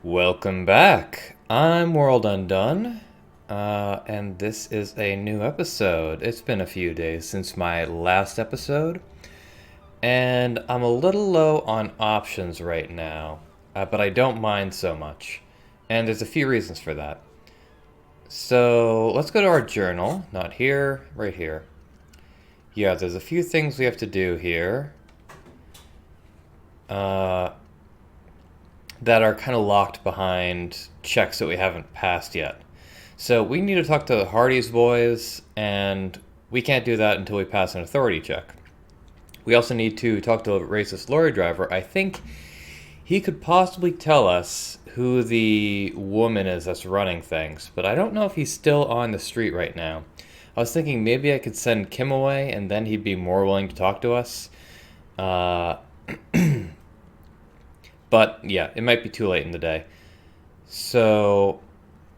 Welcome back. I'm World Undone, and this is a new episode. It's been a few days since my last episode, and I'm a little low on options right now, but I don't mind so much, and there's a few reasons for that. So let's go to our journal. Not here, right here. Yeah, there's a few things we have to do here. That are kind of locked behind checks that we haven't passed yet. So we need to talk to the Hardy's boys, and we can't do that until we pass an authority check. We also need to talk to a racist lorry driver. I think he could possibly tell us who the woman is that's running things, but I don't know if he's still on the street right now. I was thinking maybe I could send Kim away, and then he'd be more willing to talk to us. But yeah, it might be too late in the day. So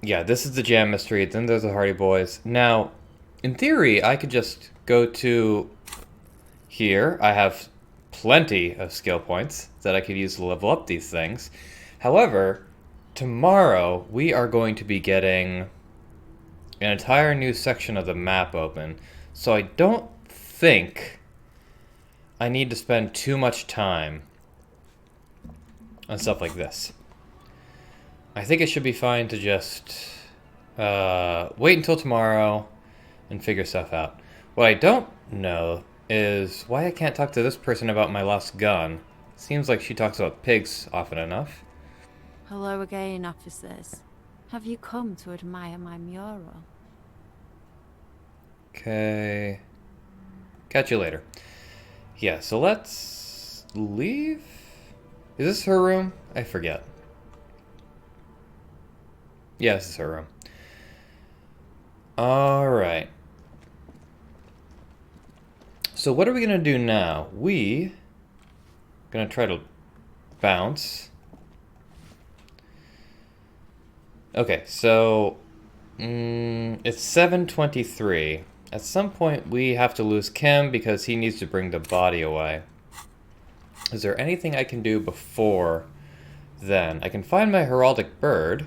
yeah, this is the Jam Mystery. Then there's the Hardy Boys. Now, in theory, I could just go to here. I have plenty of skill points that I could use to level up these things. However, tomorrow we are going to be getting an entire new section of the map open. So I don't think I need to spend too much time on stuff like this. I think it should be fine to just wait until tomorrow and figure stuff out. What I don't know is why I can't talk to this person about my lost gun. Seems like she talks about pigs often enough. Hello again, officers. Have you come to admire my mural? Okay. Catch you later. Yeah, so let's leave. Is this her room? I forget. Yeah, this is her room. Alright. So what are we going to do now? We going to try to bounce. Okay, so it's 7:23. At some point we have to lose Kim because he needs to bring the body away. Is there anything I can do before then? I can find my heraldic bird.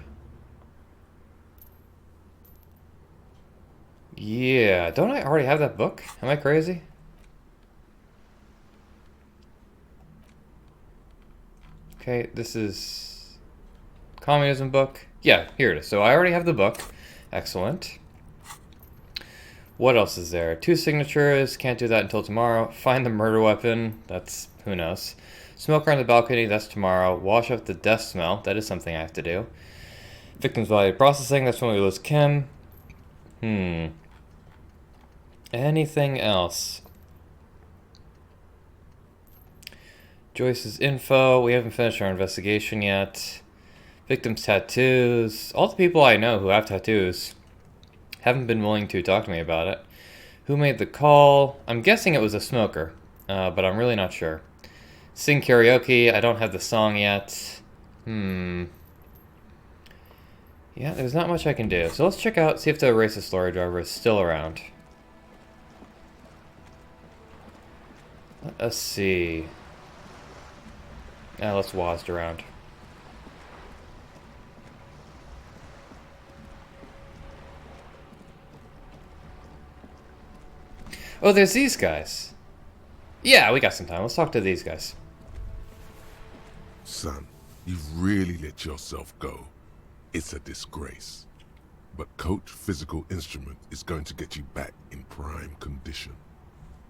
Yeah, don't I already have that book? Am I crazy? Okay, this is communism book. Yeah, here it is. So I already have the book. Excellent. What else is there? 2 signatures. Can't do that until tomorrow. Find the murder weapon. That's... who knows. Smoke around the balcony. That's tomorrow. Wash up the death smell. That is something I have to do. Victim's value processing. That's when we lose Kim. Anything else? Joyce's info. We haven't finished our investigation yet. Victim's tattoos. All the people I know who have tattoos haven't been willing to talk to me about it. Who made the call? I'm guessing it was a smoker, but I'm really not sure. Sing karaoke. I don't have the song yet. Yeah, there's not much I can do. So let's check out, see if the racist lorry driver is still around. Let us see. Now let's WASD around. Oh, there's these guys. Yeah, we got some time. Let's talk to these guys. Son, you've really let yourself go. It's a disgrace. But Coach Physical Instrument is going to get you back in prime condition.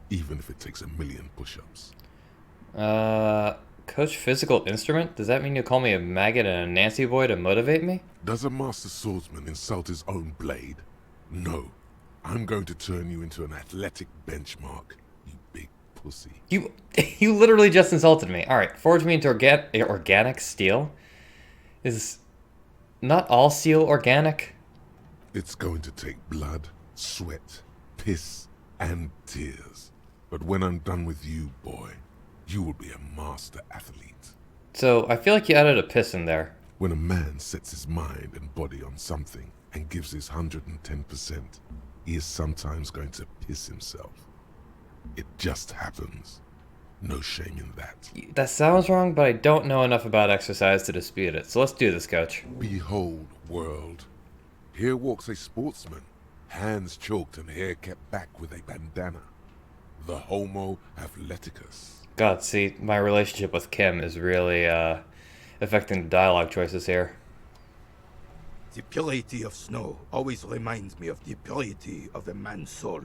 Even if it takes 1,000,000 push-ups. Coach Physical Instrument? Does that mean you call me a maggot and a Nancy boy to motivate me? Does a master swordsman insult his own blade? No. I'm going to turn you into an athletic benchmark, you big pussy. You literally just insulted me. Alright, forge me into organic steel? Is not all steel organic? It's going to take blood, sweat, piss, and tears. But when I'm done with you, boy, you will be a master athlete. So, I feel like you added a piss in there. When a man sets his mind and body on something and gives his 110%, he is sometimes going to piss himself. It just happens. No shame in that. That sounds wrong, but I don't know enough about exercise to dispute it. So let's do this, coach. Behold, world. Here walks a sportsman, hands choked and hair kept back with a bandana. The Homo athleticus. God, see, my relationship with Kim is really affecting the dialogue choices here. The purity of snow always reminds me of the purity of a man's soul.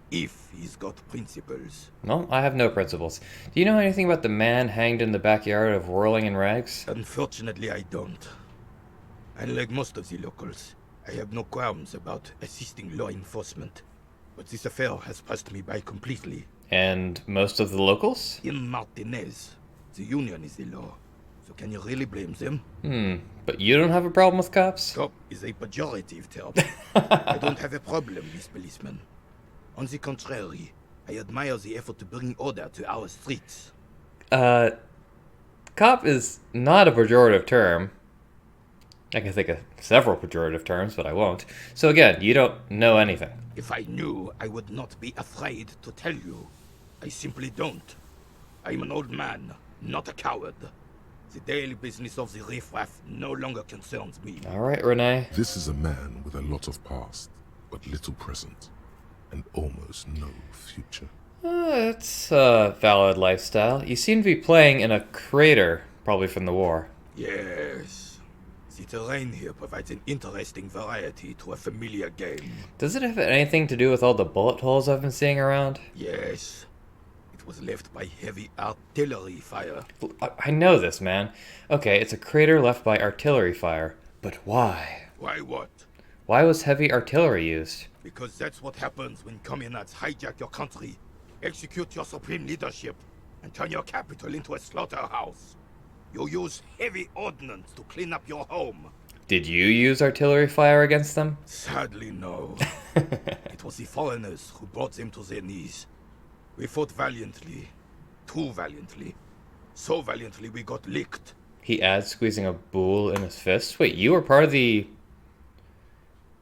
If he's got principles. No, I have no principles. Do you know anything about the man hanged in the backyard of Whirling in Rags? Unfortunately, I don't. Unlike most of the locals, I have no qualms about assisting law enforcement. But this affair has passed me by completely. And most of the locals? In Martinez, the union is the law. So can you really blame them? But you don't have a problem with cops? Cop is a pejorative term. I don't have a problem, Miss Policeman. On the contrary, I admire the effort to bring order to our streets. Cop is not a pejorative term. I can think of several pejorative terms, but I won't. So again, you don't know anything. If I knew, I would not be afraid to tell you. I simply don't. I'm an old man, not a coward. The daily business of the riffraff no longer concerns me. Alright, Renee. This is a man with a lot of past, but little present, and almost no future. It's a valid lifestyle. You seem to be playing in a crater, probably from the war. Yes. The terrain here provides an interesting variety to a familiar game. Does it have anything to do with all the bullet holes I've been seeing around? Yes. It was left by heavy artillery fire. I know this, man. Okay, it's a crater left by artillery fire. But why? Why what? Why was heavy artillery used? Because that's what happens when communards hijack your country, execute your supreme leadership, and turn your capital into a slaughterhouse. You use heavy ordnance to clean up your home. Did you use artillery fire against them? Sadly, no. It was the foreigners who brought them to their knees. We fought valiantly. Too valiantly. So valiantly we got licked. He adds, squeezing a boule in his fist. Wait, you were part of the...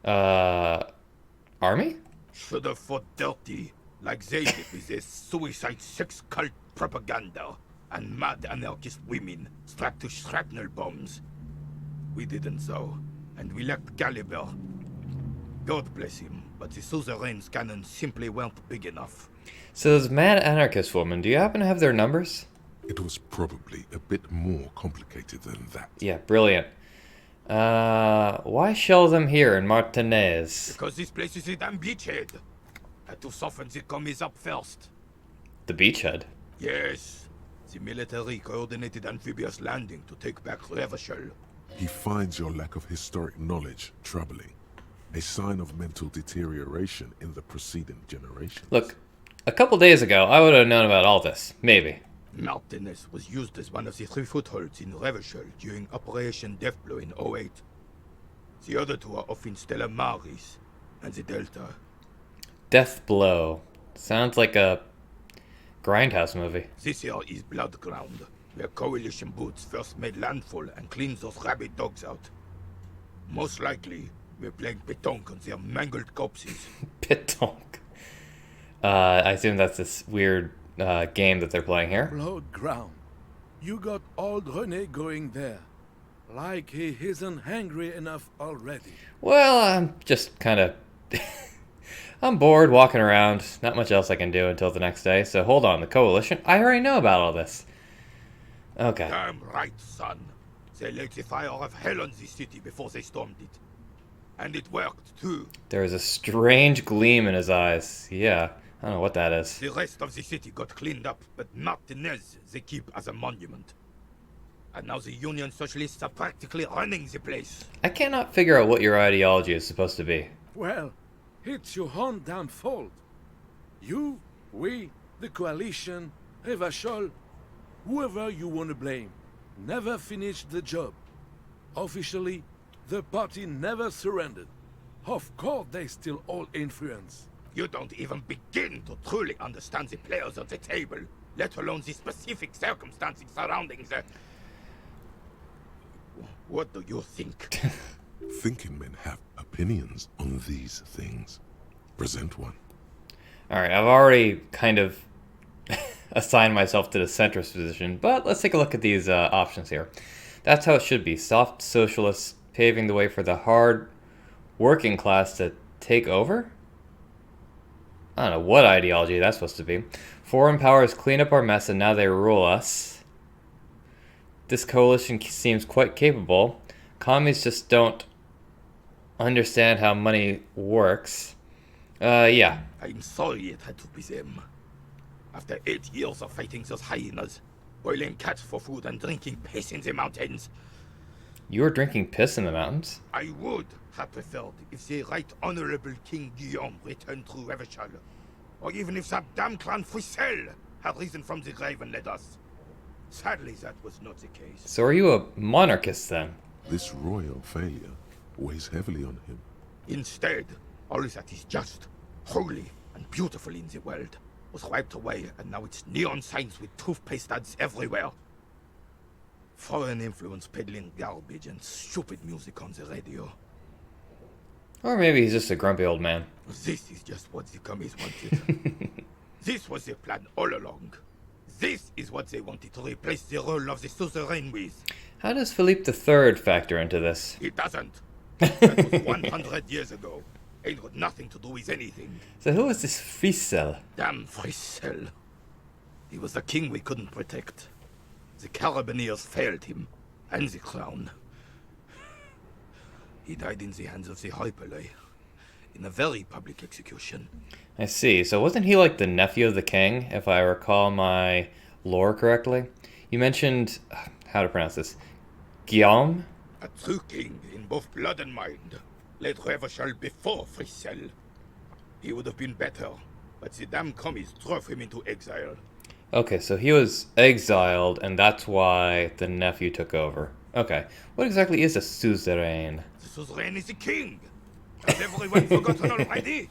army? Should have fought dirty, like they did with their suicide sex cult propaganda and mad anarchist women strapped to shrapnel bombs. We didn't though, and we lacked caliber. God bless him, but the suzerain's cannons simply weren't big enough. So this mad anarchist woman, do you happen to have their numbers? It was probably a bit more complicated than that. Yeah, brilliant. Why shell them here in Martinez? Because this place is a damn beachhead. Had to soften the commies up first. The beachhead? Yes. The military coordinated amphibious landing to take back Revachol. He finds your lack of historic knowledge troubling, a sign of mental deterioration in the preceding generations. Look, a couple days ago, I would have known about all this. Maybe. Martinez was used as one of the 3 footholds in Revachol during Operation Deathblow in 08. The other 2 are off in Stella Maris and the Delta. Death Blow. Sounds like a Grindhouse movie. This here is Blood Ground, where coalition boots first made landfall and cleaned those rabid dogs out. Most likely, we're playing pétanque on their mangled corpses. Pétanque. I assume that's this weird game that they're playing here. Blood ground. You got old René going there. Like he isn't hungry enough already. Well, I'm just kind of... I'm bored walking around. Not much else I can do until the next day. So hold on, the coalition? I already know about all this. Okay. Damn right, son. They laid the fire of hell on the city before they stormed it. And it worked, too. There is a strange gleam in his eyes. Yeah, I don't know what that is. The rest of the city got cleaned up, but Martinez they keep as a monument. And now the Union Socialists are practically running the place. I cannot figure out what your ideology is supposed to be. Well, it's your own damn fault. You, we, the coalition, Revachol, whoever you want to blame, never finished the job. Officially, the party never surrendered. Of course they still all influence. You don't even begin to truly understand the players at the table, let alone the specific circumstances surrounding the... What do you think? Thinking men have opinions on these things. Present one. Alright, I've already kind of assign myself to the centrist position, but let's take a look at these options here. That's how it should be. Soft socialists paving the way for the hard working class to take over? I don't know what ideology that's supposed to be. Foreign powers clean up our mess and now they rule us. This coalition seems quite capable. Commies just don't understand how money works. Yeah. I'm sorry it had to be them. After 8 years of fighting those hyenas, boiling cats for food and drinking piss in the mountains, You were drinking piss in the mountains? I would have preferred if the Right Honorable King Guillaume returned through Revachol, or even if that damn clan Frisel had risen from the grave and led us. Sadly, that was not the case. So are you a monarchist then? This royal failure weighs heavily on him. Instead, all that is just, holy, and beautiful in the world was wiped away, and now it's neon signs with toothpaste ads everywhere. Foreign influence peddling garbage and stupid music on the radio. Or maybe he's just a grumpy old man. This is just what the commies wanted. This was their plan all along. This is what they wanted to replace the role of the suzerain with. How does Philippe III factor into this? It doesn't. That was 100 years ago. Ain't got nothing to do with anything. So who is this Frisel? Damn Frisel. He was the king we couldn't protect. The Carabineers failed him, and the crown. He died in the hands of the Hyperlay, in a very public execution. I see. So wasn't he like the nephew of the king, if I recall my lore correctly? You mentioned, how to pronounce this, Guillaume? A true king in both blood and mind, led Revachol before Frisel. He would have been better, but the damn commies drove him into exile. Okay, so he was exiled, and that's why the nephew took over. Okay, what exactly is a suzerain? The suzerain is the king. Has everyone forgotten already?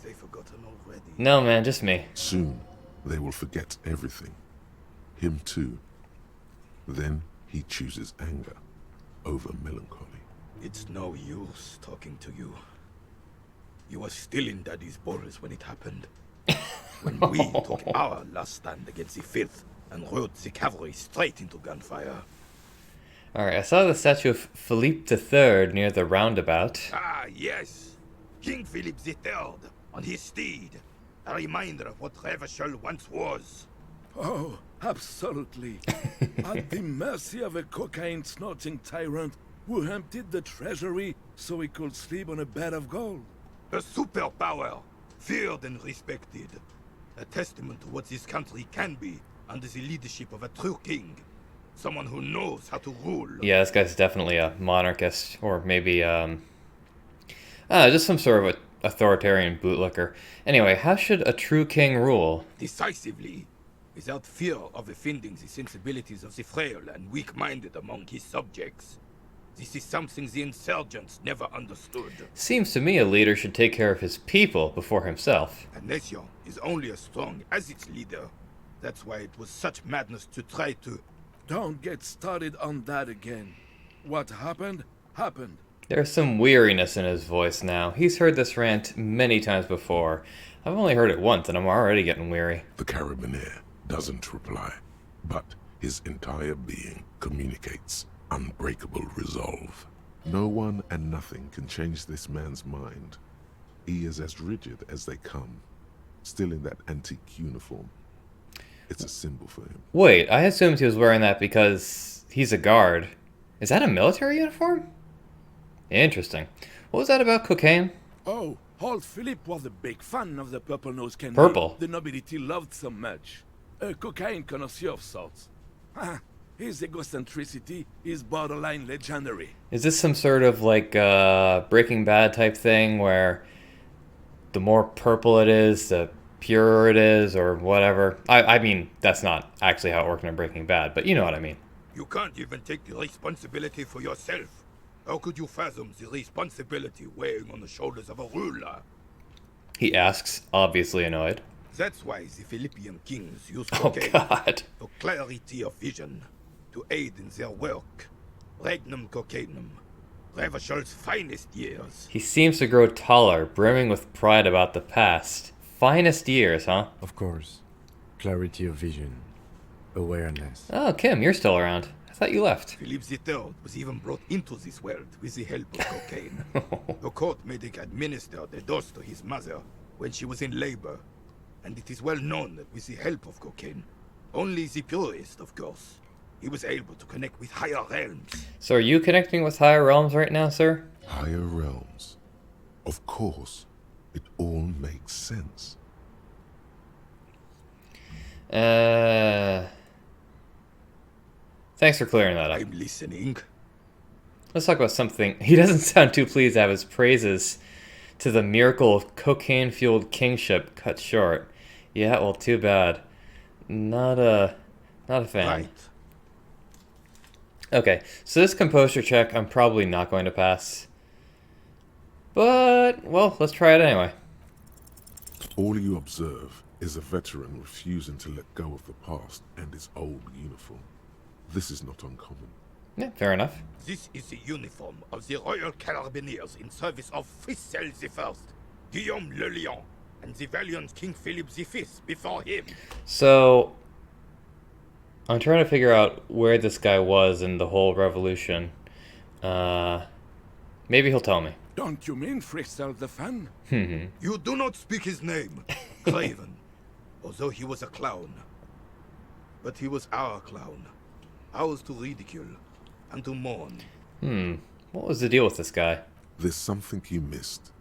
They forgotten already. No, man, just me. Soon, they will forget everything. Him too. Then he chooses anger over melancholy. It's no use talking to you. You were still in Daddy's balls when it happened. When we took our last stand against the Fifth and rode the cavalry straight into gunfire. Alright, I saw the statue of Philippe III near the roundabout. Ah, yes. King Philip III on his steed. A reminder of what Revachol once was. Oh, absolutely. At the mercy of a cocaine-snorting tyrant who emptied the treasury so he could sleep on a bed of gold. A superpower, feared and respected. A testament to what this country can be under the leadership of a true king. Someone who knows how to rule. Yeah, this guy's definitely a monarchist, or maybe, just some sort of authoritarian bootlicker. Anyway, how should a true king rule? Decisively, without fear of offending the sensibilities of the frail and weak-minded among his subjects. This is something the insurgents never understood. Seems to me a leader should take care of his people before himself. A nation is only as strong as its leader. That's why it was such madness to try to... Don't get started on that again. What happened, happened. There's some weariness in his voice now. He's heard this rant many times before. I've only heard it once and I'm already getting weary. The Carabineer doesn't reply, but his entire being communicates unbreakable resolve. No one and nothing can change this man's mind. He is as rigid as they come, still in that antique uniform. It's a symbol for him. Wait, I assumed he was wearing that because he's a guard. Is that a military uniform? Interesting. What was that about cocaine? Oh, old Philip was a big fan of the purple-nosed candy Purple? the nobility loved so much. A cocaine connoisseur of sorts. His egocentricity is borderline legendary. Is this some sort of like Breaking Bad type thing where the more purple it is, the purer it is, or whatever? I mean, that's not actually how it worked in Breaking Bad, but you know what I mean. You can't even take the responsibility for yourself. How could you fathom the responsibility weighing on the shoulders of a ruler? He asks, obviously annoyed. That's why the Philippian kings use Oh cocaine god. for clarity of vision, to aid in their work. Regnum cocainum, Revachol's finest years. He seems to grow taller, brimming with pride about the past. finest years, huh? Of course. Clarity of vision. Awareness. Oh, Kim, you're still around. I thought you left. Philip III was even brought into this world with the help of cocaine. The court made him administer the dose to his mother when she was in labor. And it is well known that with the help of cocaine, only the purest, of course, he was able to connect with higher realms. So are you connecting with higher realms right now, sir? Higher realms. Of course. It all makes sense. Thanks for clearing that up. I'm listening. Let's talk about something. He doesn't sound too pleased to have his praises to the miracle of cocaine-fueled kingship cut short. Yeah, well, too bad. Not a fan. Right. Okay, so this composure check I'm probably not going to pass. But, well, let's try it anyway. All you observe is a veteran refusing to let go of the past and his old uniform. This is not uncommon. Yeah, fair enough. This is the uniform of the Royal Carabineers in service of Frissel I, Guillaume le Lion, and the valiant King Philip V before him. So, I'm trying to figure out where this guy was in the whole revolution. Maybe he'll tell me. Don't you mean Frissel the fan? You do not speak his name, Craven, although he was a clown. But he was our clown, ours to ridicule and to mourn. What was the deal with this guy? There's something you missed.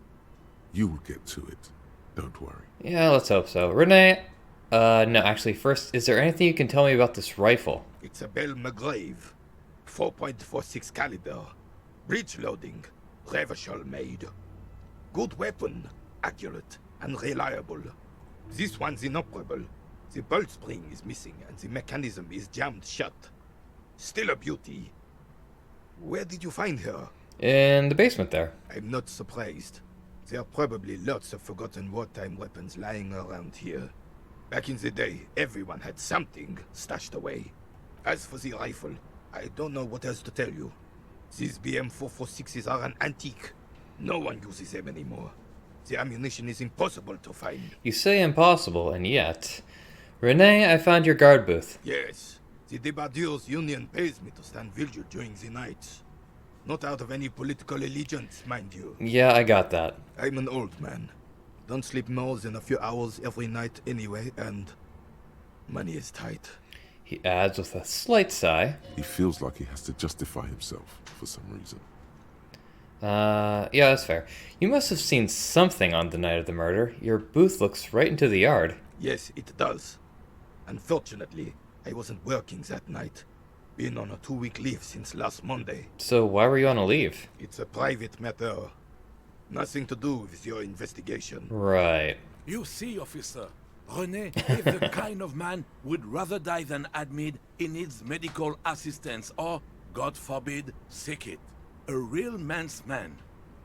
You will get to it. Don't worry. Yeah, let's hope so. Renee? No, actually, first, is there anything you can tell me about this rifle? It's a Bell McGrave, 4.46 caliber, breech loading, Revachol made. Good weapon, accurate and reliable. This one's inoperable. The bolt spring is missing and the mechanism is jammed shut. Still a beauty. Where did you find her? In the basement there. I'm not surprised. There are probably lots of forgotten wartime weapons lying around here. Back in the day, everyone had something stashed away. As for the rifle, I don't know what else to tell you. These BM-446s are an antique. No one uses them anymore. The ammunition is impossible to find. You say impossible, and yet... Renee, I found your guard booth. Yes, the Debardeurs Union pays me to stand vigil during the nights. Not out of any political allegiance, mind you. Yeah, I got that. I'm an old man. Don't sleep more than a few hours every night anyway, and money is tight. He adds with a slight sigh. He feels like he has to justify himself for some reason. Yeah, that's fair. You must have seen something on the night of the murder. Your booth looks right into the yard. Yes, it does. Unfortunately, I wasn't working that night. Been on a 2-week leave since last Monday. So why were you on a leave? It's a private matter. Nothing to do with your investigation. Right. You see, officer, René is the kind of man would rather die than admit he needs medical assistance or, God forbid, sick it. A real man's man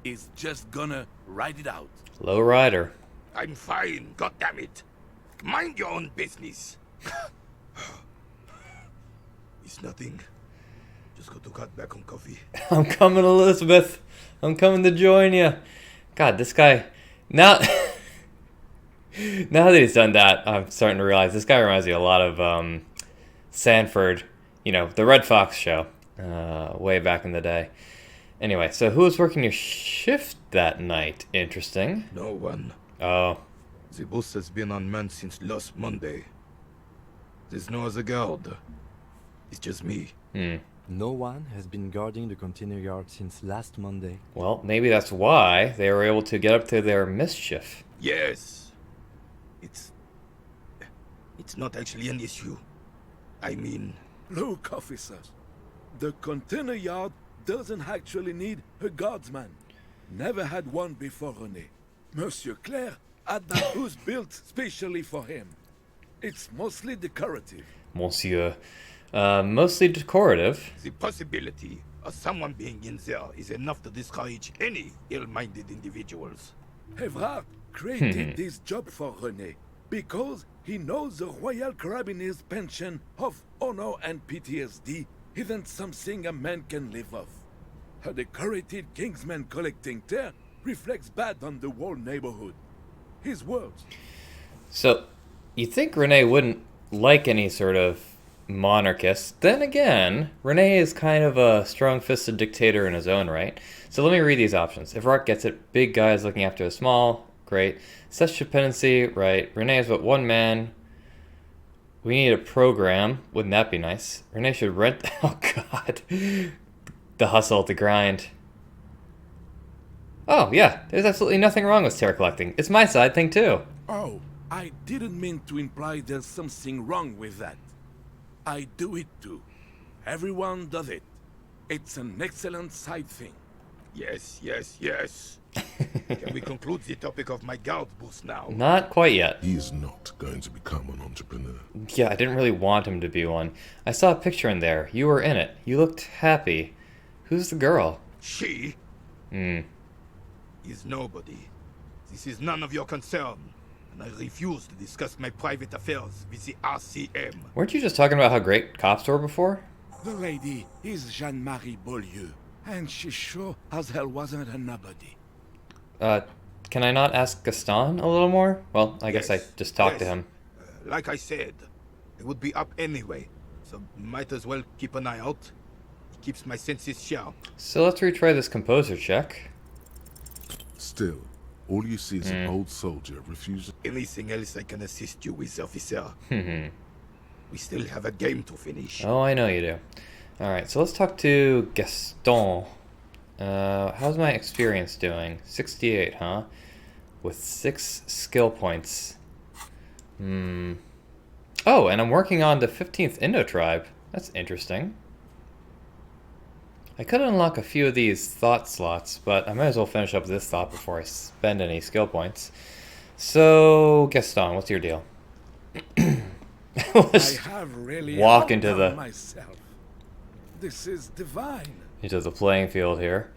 is just gonna ride it out. Low rider. I'm fine, goddammit. Mind your own business. It's nothing. Just got to cut back on coffee. I'm coming, Elizabeth. I'm coming to join you. God, this guy... Now... now that he's done that, I'm starting to realize this guy reminds me a lot of Sanford, you know, the Red Fox show, way back in the day. Anyway, so who was working your shift that night? Interesting. No one. Oh. The bus has been unmanned since last Monday. There's no other guard. It's just me. No one has been guarding the container yard since last Monday. Well, maybe that's why they were able to get up to their mischief. Yes. It's not actually an issue. I mean... Look, officers, the container yard doesn't actually need a guardsman. Never had one before René. Monsieur Claire had that booth built specially for him. It's mostly decorative. Monsieur. Mostly decorative. The possibility of someone being in there is enough to discourage any ill-minded individuals. Evrard created this job for René because he knows the Royal Carabiniers' pension of honor and PTSD isn't something a man can live off. A decorated Kingsman collecting tear reflects bad on the whole neighborhood. His words. So, you'd think Renee wouldn't like any sort of monarchist. Then again, Renee is kind of a strong-fisted dictator in his own right. So let me read these options. If Art gets it, big guys looking after the small, great. Such dependency, right. Renee is but one man. We need a program. Wouldn't that be nice? Renee should rent... Oh, God. The hustle, the grind. Oh, yeah. There's absolutely nothing wrong with terror collecting. It's my side thing, too. Oh, I didn't mean to imply there's something wrong with that. I do it too. Everyone does it. It's an excellent side thing. Yes, yes, yes. Can we conclude the topic of my guard boost now? Not quite yet. He is not going to become an entrepreneur. Yeah, I didn't really want him to be one. I saw a picture in there. You were in it. You looked happy. Who's the girl? She Hmm. is nobody. This is none of your concern. And I refuse to discuss my private affairs with the RCM. Weren't you just talking about how great cops were before? The lady is Jeanne-Marie Beaulieu, and she sure as hell wasn't a nobody. Can I not ask Gaston a little more? Well, I guess I Yes, just talked to yes. him. Like I said, it would be up anyway. So might as well keep an eye out. It keeps my senses sharp. So let's retry this composer check. Still, all you see is an old soldier refusing. Anything else I can assist you with, officer? Hmm. We still have a game to finish. Oh, I know you do. Alright, so let's talk to Gaston. How's my experience doing? 68, huh? With 6 skill points. Oh, and I'm working on the 15th Indo tribe. That's interesting. I could unlock a few of these thought slots, but I might as well finish up this thought before I spend any skill points. So, Gaston, what's your deal? I Let's have really walk outdone into the- myself. This is divine. into the playing field here.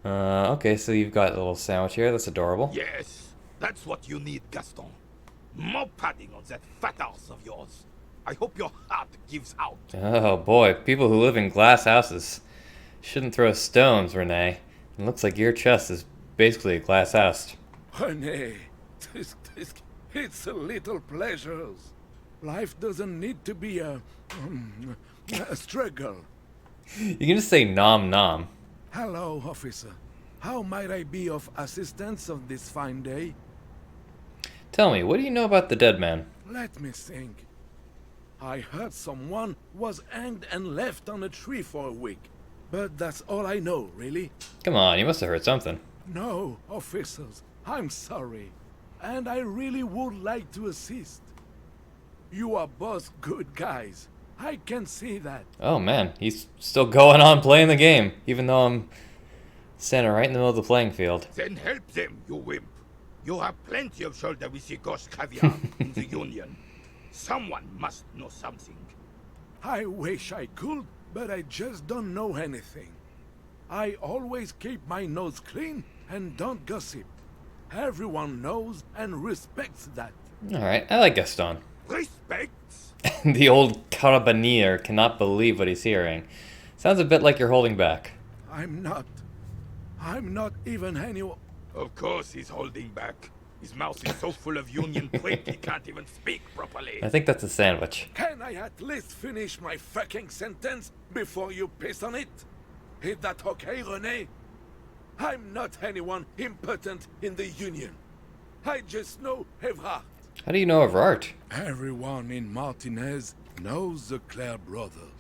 Okay, so you've got a little sandwich here. That's adorable. Yes, that's what you need, Gaston. More padding on that fat ass of yours. I hope your heart gives out. Oh boy, people who live in glass houses shouldn't throw stones, Renee. It looks like your chest is basically a glass house. Honey, it's a little pleasures. Life doesn't need to be a struggle. You can just say nom nom. Hello, officer. How might I be of assistance on this fine day? Tell me, what do you know about the dead man? Let me think. I heard someone was hanged and left on a tree for a week. But that's all I know, really. Come on, you must have heard something. No, officers, I'm sorry. And I really would like to assist. You are both good guys. I can see that. Oh man, he's still going on playing the game, even though I'm standing right in the middle of the playing field. Then help them, you wimp. You have plenty of shoulder with the ghost caviar in the Union. Someone must know something. I wish I could, but I just don't know anything. I always keep my nose clean and don't gossip. Everyone knows and respects that. Alright, I like Gaston. Respect? The old carabinier cannot believe what he's hearing. Sounds a bit like you're holding back. I'm not even anyone. Of course he's holding back. His mouth is so full of Union prick he can't even speak properly. I think that's a sandwich. Can I at least finish my fucking sentence before you piss on it? Is that okay, René? I'm not anyone important in the Union. I just know Evrard. How do you know of art? Everyone in Martinez knows the Clare brothers.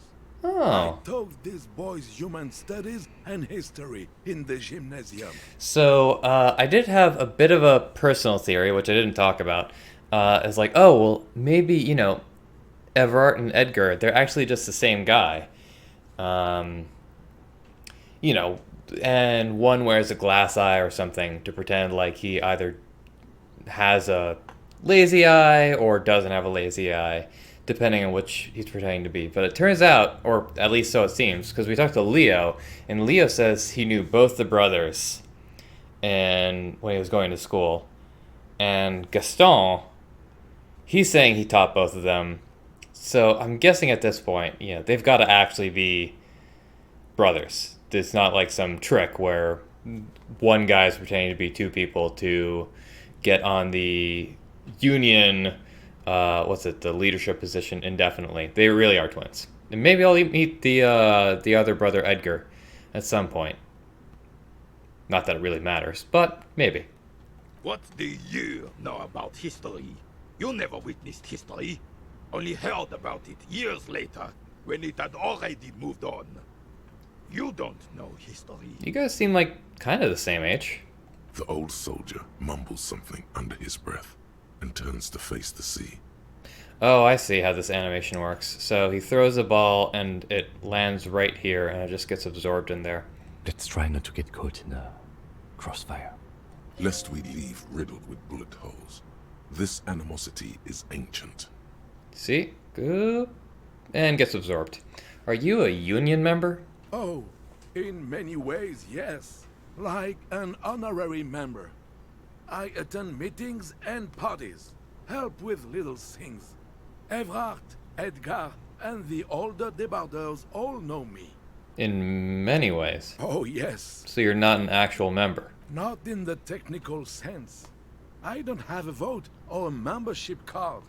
Oh. I taught these boys human studies and history in the gymnasium. So, I did have a bit of a personal theory, which I didn't talk about. It's like, oh, well, maybe, you know, Everett and Edgar, they're actually just the same guy. You know, and one wears a glass eye or something to pretend like he either has a lazy eye or doesn't have a lazy eye, depending on which he's pretending to be. But it turns out, or at least so it seems, because we talked to Leo, and Leo says he knew both the brothers and when he was going to school. And Gaston, he's saying he taught both of them. So I'm guessing at this point, you know, they've got to actually be brothers. It's not like some trick where one guy is pretending to be two people to get on the Union, what's it, the leadership position indefinitely. They really are twins. And maybe I'll meet the other brother Edgar at some point. Not that it really matters, but maybe. What do you know about history? You never witnessed history. Only heard about it years later, when it had already moved on. You don't know history. You guys seem like kind of the same age. The old soldier mumbles something under his breath and turns to face the sea. Oh, I see how this animation works. So he throws a ball and it lands right here and it just gets absorbed in there. Let's try not to get caught in the crossfire. Lest we leave riddled with bullet holes. This animosity is ancient. See? Good. And gets absorbed. Are you a Union member? Oh, in many ways, yes. Like an honorary member. I attend meetings and parties, help with little things. Evrard, Edgar, and the older debarders all know me. In many ways. Oh, yes. So you're not an actual member. Not in the technical sense. I don't have a vote or a membership card.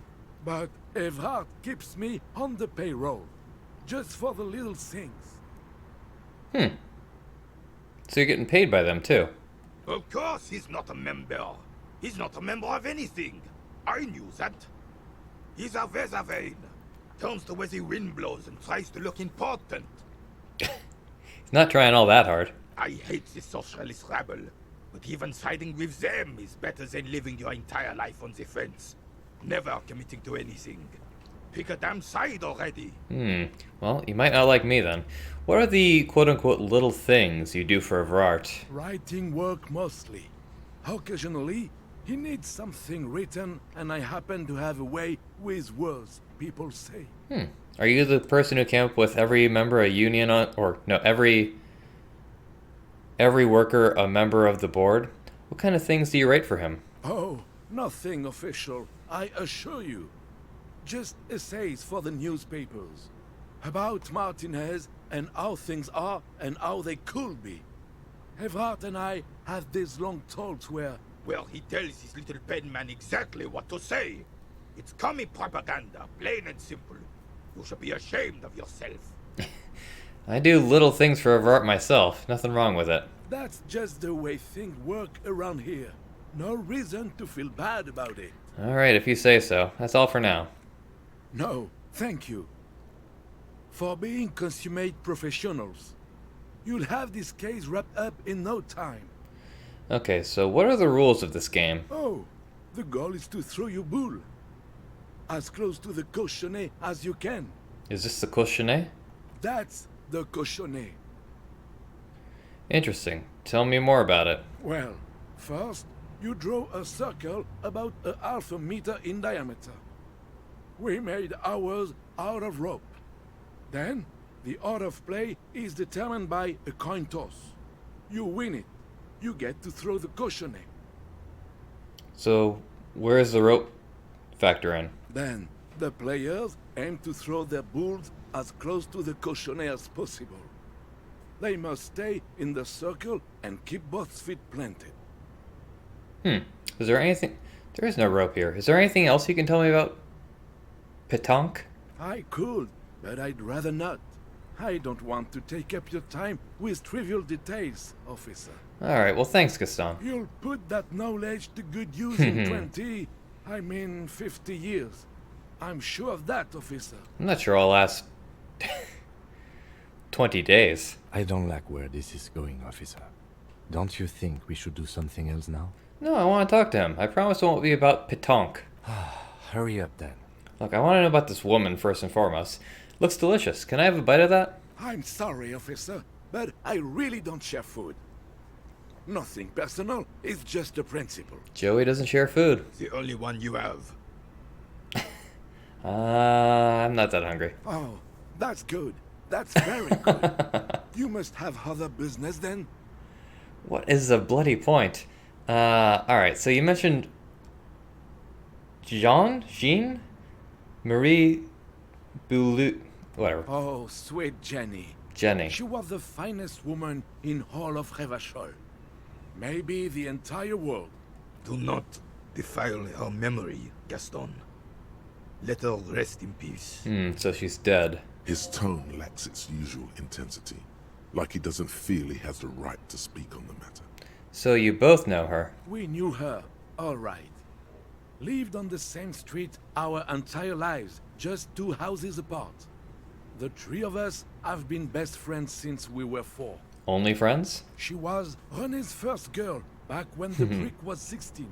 But Evrard keeps me on the payroll. Just for the little things. So you're getting paid by them too. Of course he's not a member. He's not a member of anything. I knew that. He's a Vezavane. Turns the way the wind blows and tries to look important. He's not trying all that hard. I hate the socialist rabble. But even siding with them is better than living your entire life on the fence. Never committing to anything. Pick a damn side already. Well, you might not like me then. What are the quote-unquote little things you do for Evrard? Writing work mostly. Occasionally, he needs something written, and I happen to have a way with words, people say. Are you the person who came up with every member a union on, or no, every worker a member of the board? What kind of things do you write for him? Oh, nothing official, I assure you. Just essays for the newspapers. About Martinez and how things are and how they could be. Evrard and I had these long talks where... Well, he tells his little pen man exactly what to say. It's commie propaganda, plain and simple. You should be ashamed of yourself. I do little things for Evrard myself. Nothing wrong with it. That's just the way things work around here. No reason to feel bad about it. Alright, if you say so. That's all for now. No, thank you. For being consummate professionals. You'll have this case wrapped up in no time. Okay, so what are the rules of this game? Oh, the goal is to throw your bull. As close to the cochonnet as you can. Is this the cochonnet? That's the cochonnet. Interesting. Tell me more about it. Well, first, you draw a circle about a half a meter in diameter. We made ours out of rope. Then, the order of play is determined by a coin toss. You win it. You get to throw the cochonnet. So, where is the rope factor in? Then, the players aim to throw their bulls as close to the cochonnet as possible. They must stay in the circle and keep both feet planted. Is there anything... There is no rope here. Is there anything else you can tell me about pétanque? I could, but I'd rather not. I don't want to take up your time with trivial details, officer. Alright, well thanks, Gaston. You'll put that knowledge to good use in 50 years. I'm sure of that, officer. I'm not sure I'll last 20 days. I don't like where this is going, officer. Don't you think we should do something else now? No, I want to talk to him. I promise it won't be about pétanque. Hurry up then. Look, I want to know about this woman first and foremost. Looks delicious. Can I have a bite of that? I'm sorry, officer, but I really don't share food. Nothing personal, it's just a principle. Joey doesn't share food. The only one you have. I'm not that hungry. Oh, that's good. That's very good. You must have other business then? What is the bloody point? Alright, so you mentioned Jean? Marie Boulou... Whatever. Oh, sweet Jenny. Jenny. She was the finest woman in all of Revachol. Maybe the entire world. Do not Defile her memory, Gaston. Let her rest in peace. So she's dead. His tone lacks its usual intensity, like he doesn't feel he has the right to speak on the matter. So you both know her. We knew her, all right. Lived on the same street our entire lives, just 2 houses apart. The 3 of us have been best friends since we were 4. Only friends? She was René's first girl, back when the prick was 16.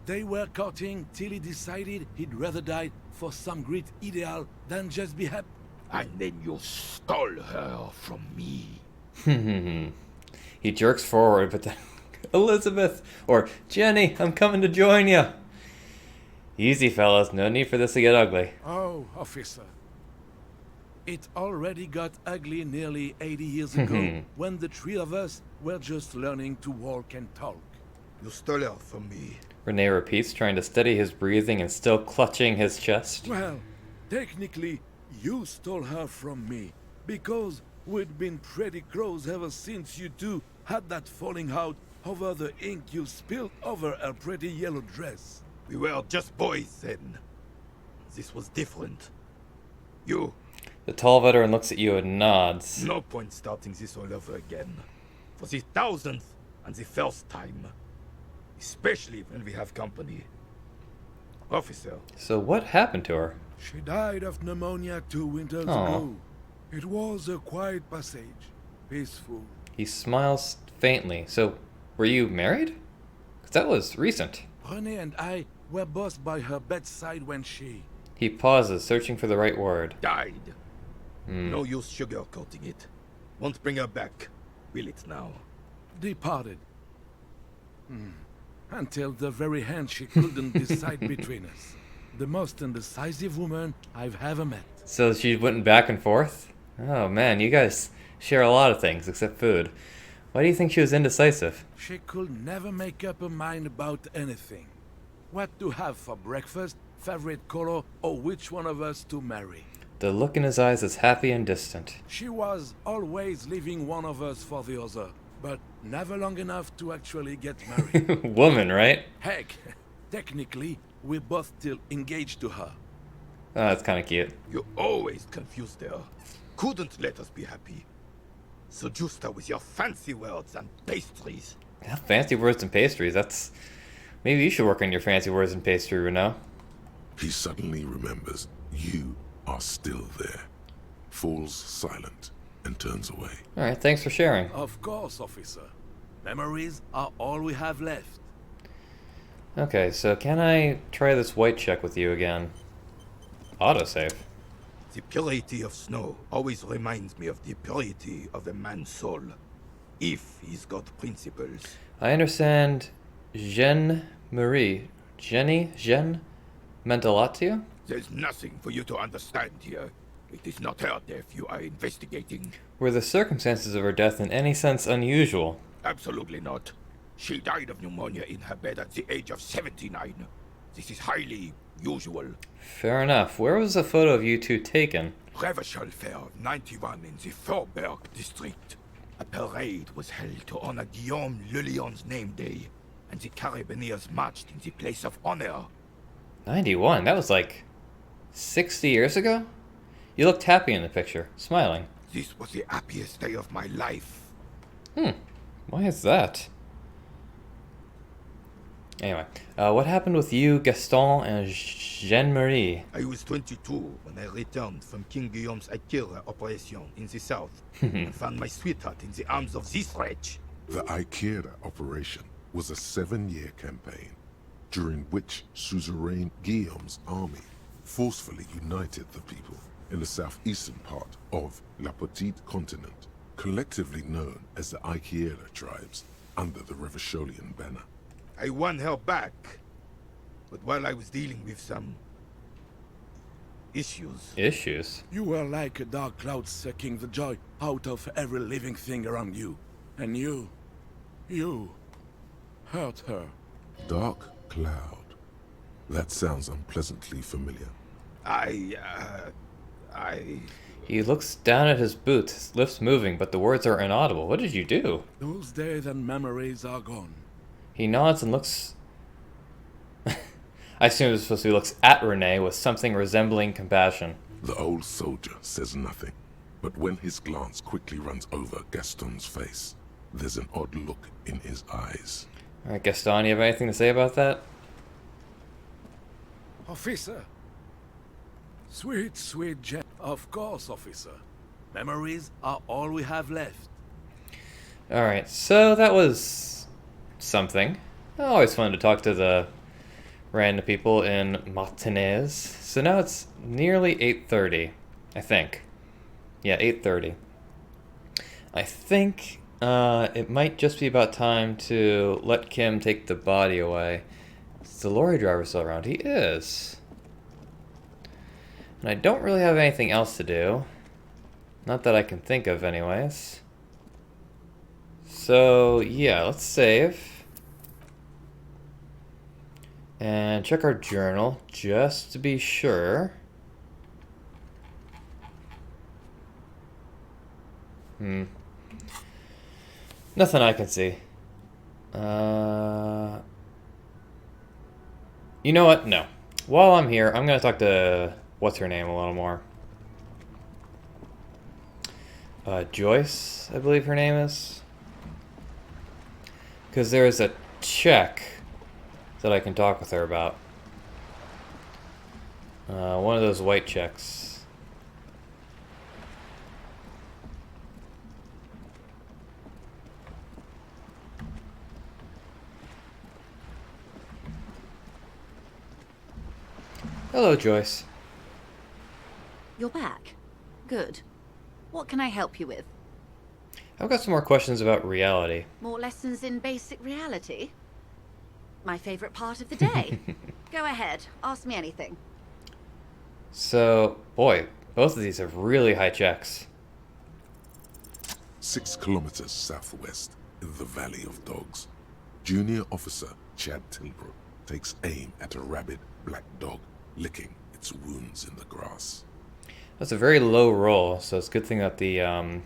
They were courting till he decided he'd rather die for some great ideal than just be happy. And then you stole her from me. He jerks forward, but then Elizabeth or Jenny, I'm coming to join you. Easy, fellas. No need for this to get ugly. Oh, officer. It already got ugly nearly 80 years ago, when the 3 of us were just learning to walk and talk. You stole her from me. Renee repeats, trying to steady his breathing and still clutching his chest. Well, technically, you stole her from me, because we'd been pretty close ever since you two had that falling out over the ink you spilled over her pretty yellow dress. We were just boys then. This was different. You, The tall veteran looks at you and nods. no point starting this all over again. For the 1000th and the first time. Especially when we have company. Officer, So what happened to her? She died of pneumonia 2 winters Aw. ago. It was a quiet passage, peaceful. He smiles faintly. So, were you married? 'Cause that was recent. René and I were both by her bedside when she... He pauses, searching for the right word. died. No use sugarcoating it. Won't bring her back. Will it now? departed. Until the very hand she couldn't decide between us. The most indecisive woman I've ever met. So she went back and forth? Oh man, you guys share a lot of things except food. Why do you think she was indecisive? She could never make up her mind about anything. What to have for breakfast, favorite color, or which one of us to marry. The look in his eyes is happy and distant. She was always leaving one of us for the other, but never long enough to actually get married. Woman, right? Heck, technically, we're both still engaged to her. Oh, that's kind of cute. You always confused her. Couldn't let us be happy. Seduced her with your fancy words and pastries. Yeah, fancy words and pastries, that's... Maybe you should work on your fancy words and pastry, Renaud. He suddenly remembers you are still there, falls silent, and turns away. Alright, thanks for sharing. Of course, officer. Memories are all we have left. Okay, so can I try this white check with you again? Autosave. The purity of snow always reminds me of the purity of a man's soul. If he's got principles. I understand Jeanne meant a lot to you? There's nothing for you to understand here. It is not her death you are investigating. Were the circumstances of her death in any sense unusual? Absolutely not. She died of pneumonia in her bed at the age of 79. This is highly usual. Fair enough. Where was the photo of you two taken? Revachol Fair 91 in the Faubourg district. A parade was held to honor Guillaume Le Lion's name day, and the Carabineers marched in the place of honor. 91? That was like 60 years ago? You looked happy in the picture, smiling. This was the happiest day of my life. Why is that? Anyway, what happened with you, Gaston, and Jeanne-Marie? I was 22 when I returned from King Guillaume's Akira operation in the south and found my sweetheart in the arms of this wretch. The Ikeda operation was a 7-year campaign, during which suzerain Guillaume's army forcefully united the people in the southeastern part of La Petite Continent, collectively known as the Ikeda tribes, under the Revacholian banner. I won her back, but while I was dealing with some issues, Issues? You were like a dark cloud sucking the joy out of every living thing around you. And you hurt her. Dark cloud. That sounds unpleasantly familiar. I He looks down at his boots, his lips moving, but the words are inaudible. What did you do? Those days and memories are gone. He nods and looks I assume it supposed to be looks at Renee with something resembling compassion. The old soldier says nothing, but when his glance quickly runs over Gaston's face, there's an odd look in his eyes. Alright, Gaston, you have anything to say about that? Officer. Sweet, sweet gem. Of course, officer. Memories are all we have left. Alright, so that was something. Always fun to talk to the random people in Martinez. So now it's nearly 8:30, I think. Yeah, 8:30. I think it might just be about time to let Kim take the body away. Is the lorry driver still around? He is. And I don't really have anything else to do. Not that I can think of anyways. So, yeah, let's save. And check our journal, just to be sure. Nothing I can see. You know what? No. While I'm here, I'm going to talk to... what's her name a little more? Joyce, I believe her name is. Because there is a check that I can talk with her about. One of those white checks. Hello, Joyce. You're back. Good. What can I help you with? I've got some more questions about reality. More lessons in basic reality? My favorite part of the day. Go ahead, ask me anything. So, boy, both of these have really high checks. 6 kilometers southwest, in the Valley of Dogs, Junior Officer Chad Tilbrook takes aim at a rabid black dog licking its wounds in the grass. That's a very low roll, so it's a good thing that the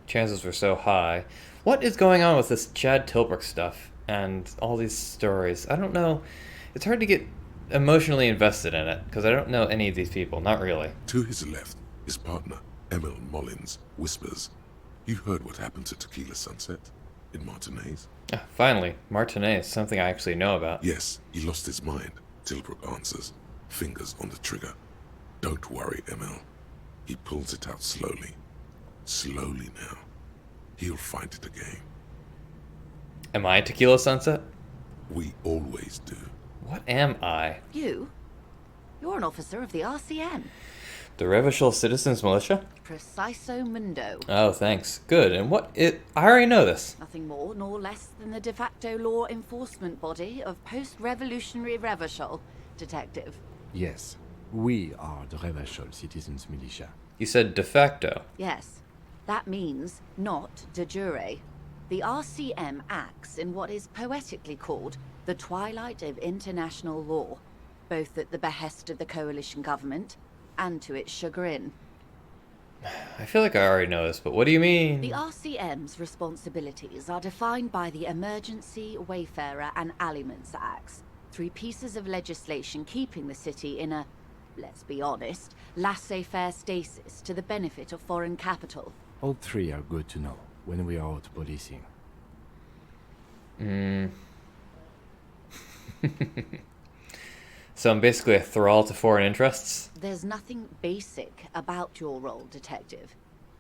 chances were so high. What is going on with this Chad Tilbrook stuff and all these stories? I don't know. It's hard to get emotionally invested in it, because I don't know any of these people. Not really. To his left, his partner, Emil Mullins, whispers, "You heard what happened to Tequila Sunset in Martinez?" Ah, finally, Martinez, something I actually know about. "Yes, he lost his mind," Tilbrook answers, fingers on the trigger. "Don't worry, Emil." He pulls it out slowly. Slowly now. He'll find it again. Am I Tequila Sunset? We always do. What am I? You? You're an officer of the RCN. The Revachol Citizens Militia? Preciso mundo. Oh, thanks. Good. And what it... I already know this. Nothing more nor less than the de facto law enforcement body of post-revolutionary Revachol, Detective. Yes, we are the Revachol Citizens Militia. You said de facto. Yes. That means not de jure. The RCM acts in what is poetically called the twilight of international law, both at the behest of the coalition government and to its chagrin. I feel like I already know this, but what do you mean? The RCM's responsibilities are defined by the Emergency, Wayfarer and Aliments Acts, 3 pieces of legislation keeping the city in a, let's be honest, laissez-faire stasis to the benefit of foreign capital. All 3 are good to know when we are out policing. So I'm basically a thrall to foreign interests? There's nothing basic about your role, Detective.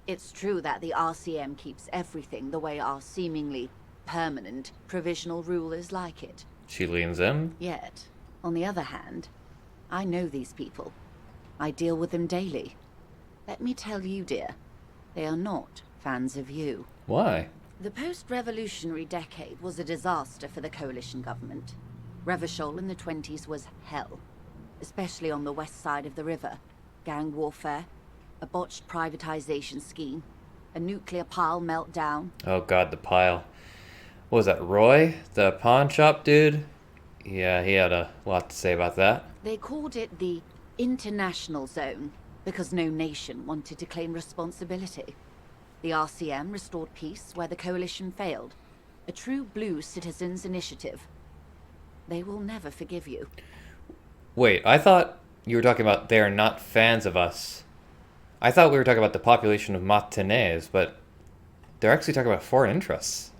It's true that the RCM keeps everything the way our seemingly permanent provisional rulers like it. She leans in? Yet, on the other hand, I know these people. I deal with them daily. Let me tell you, dear, they are not fans of you. Why? The post-revolutionary decade was a disaster for the coalition government. Revachol in the 20s was hell, especially on the west side of the river. Gang warfare, a botched privatization scheme, a nuclear pile meltdown. Oh god, the pile. What was that, Roy? The pawn shop dude? Yeah, he had a lot to say about that. They called it the international zone because no nation wanted to claim responsibility. The RCM restored peace where the coalition failed. A true blue citizens' initiative. They will never forgive you. Wait, I thought you were talking about they are not fans of us. I thought we were talking about the population of Martinez, but they're actually talking about foreign interests.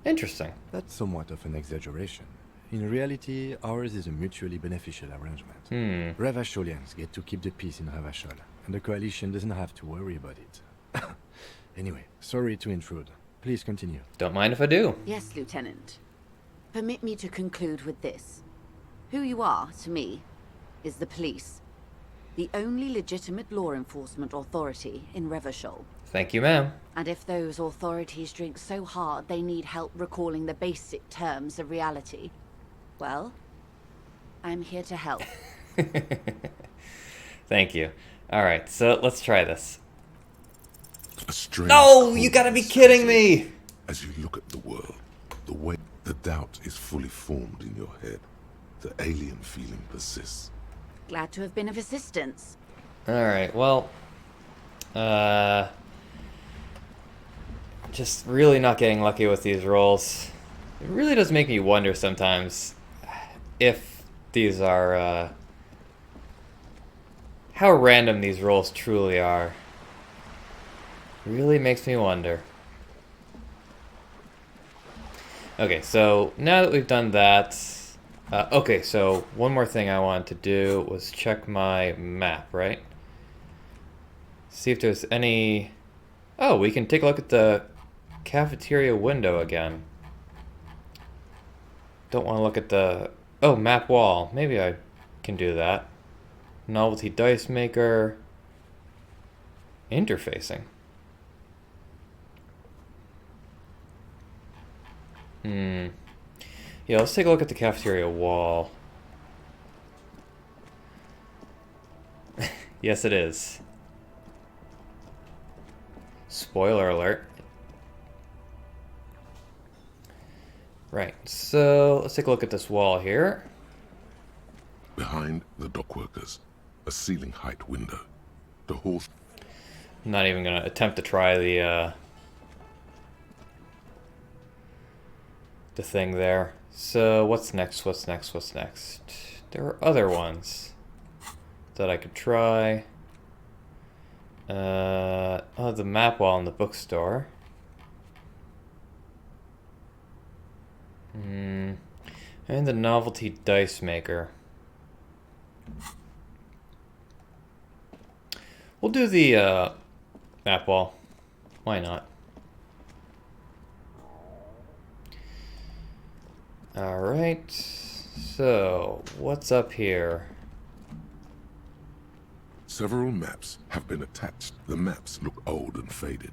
Interesting. That's somewhat of an exaggeration. In reality, ours is a mutually beneficial arrangement. Revacholians get to keep the peace in Revachol, and the coalition doesn't have to worry about it. Anyway, sorry to intrude. Please continue. Don't mind if I do. Yes, Lieutenant. Permit me to conclude with this. Who you are, to me, is the police. The only legitimate law enforcement authority in Revachol. Thank you, ma'am. And if those authorities drink so hard they need help recalling the basic terms of reality, well, I'm here to help. Thank you. Alright, so let's try this. A strange No, you gotta be coldness kidding me! As you look at the world, the way the doubt is fully formed in your head, the alien feeling persists. Glad to have been of assistance. Alright, well, just really not getting lucky with these rolls. It really does make me wonder sometimes if these are, how random these rolls truly are. Really makes me wonder. Okay, so now that we've done that, okay, so one more thing I wanted to do was check my map, right? See if there's any... Oh, we can take a look at the cafeteria window again. Don't want to look at the... Oh, map wall. Maybe I can do that. Novelty dice maker. Interfacing. Yeah, let's take a look at the cafeteria wall. Yes, it is. Spoiler alert. Right, so let's take a look at this wall here. Behind the dockworkers, a ceiling height window. The hall. I'm not even gonna attempt to try the thing there. So what's next? What's next? What's next? There are other ones that I could try. Oh, the map wall in the bookstore. And the novelty dice maker. We'll do the map wall. Why not? Alright, so what's up here? Several maps have been attached. The maps look old and faded.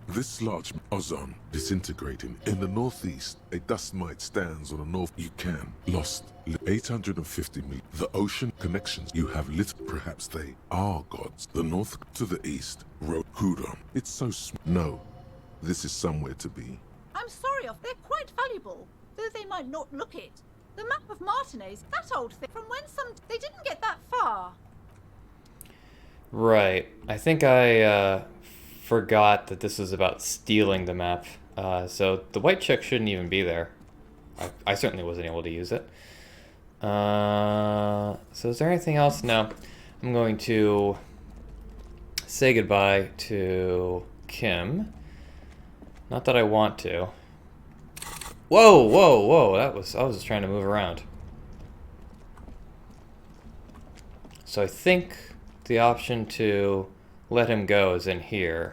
This large ozone disintegrating. In the northeast, a dust mite stands on the north. You can. Lost 850 meters. The ocean connections you have lit. Perhaps they are gods. The north to the east. Road Hudon. It's so no. This is somewhere to be. I'm sorry, they're quite valuable, though they might not look it. The map of Martinez, that old thing, from when they didn't get that far. Right. I think I forgot that this was about stealing the map. So the white check shouldn't even be there. I certainly wasn't able to use it. So is there anything else? No. I'm going to say goodbye to Kim. Not that I want to. Whoa, whoa, whoa. I was just trying to move around. So I think the option to let him go is in here.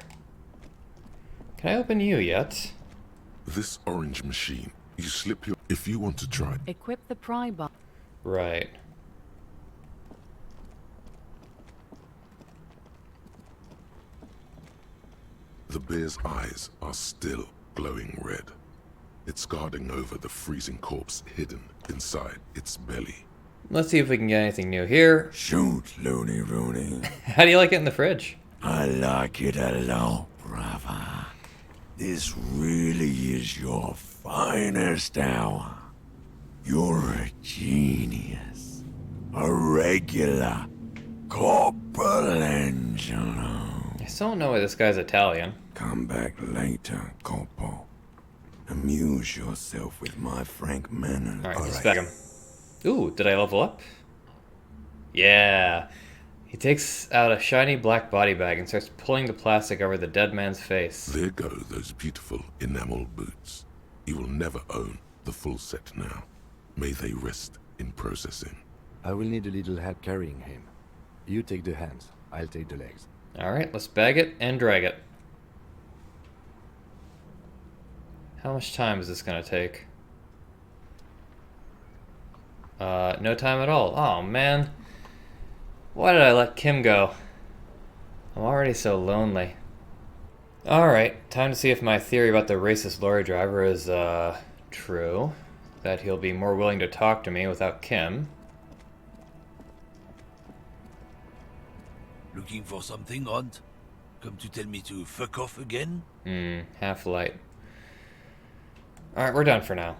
Can I open you yet? This orange machine. You slip your... If you want to try... Equip the pry bar. Right. The bear's eyes are still glowing red. It's guarding over the freezing corpse hidden inside its belly. Let's see if we can get anything new here. Shoot, Looney Rooney. How do you like it in the fridge? I like it a lot, brother. This really is your finest hour. You're a genius. A regular Corporal Angelo. I still don't know why this guy's Italian. Come back later, Corpo. Amuse yourself with my frank manners. Alright, let's back him. Ooh, did I level up? Yeah. He takes out a shiny black body bag and starts pulling the plastic over the dead man's face. There go those beautiful enamel boots. You will never own the full set now. May they rest in processing. I will need a little help carrying him. You take the hands, I'll take the legs. Alright, let's bag it and drag it. How much time is this gonna take? No time at all. Oh, man. Why did I let Kim go? I'm already so lonely. Alright, time to see if my theory about the racist lorry driver is, true. That he'll be more willing to talk to me without Kim. Looking for something, Hunt? Come to tell me to fuck off again? Half light. Alright, we're done for now.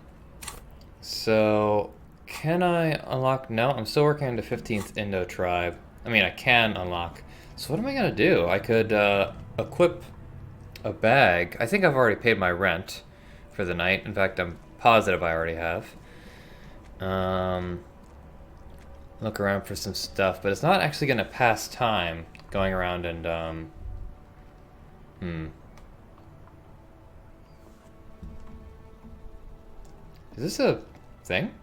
So, can I unlock? No, I'm still working on the 15th Indo tribe. I mean, I can unlock. So what am I gonna do? I could equip a bag. I think I've already paid my rent for the night. In fact, I'm positive I already have. Look around for some stuff, but it's not actually gonna pass time going around and Is this a thing?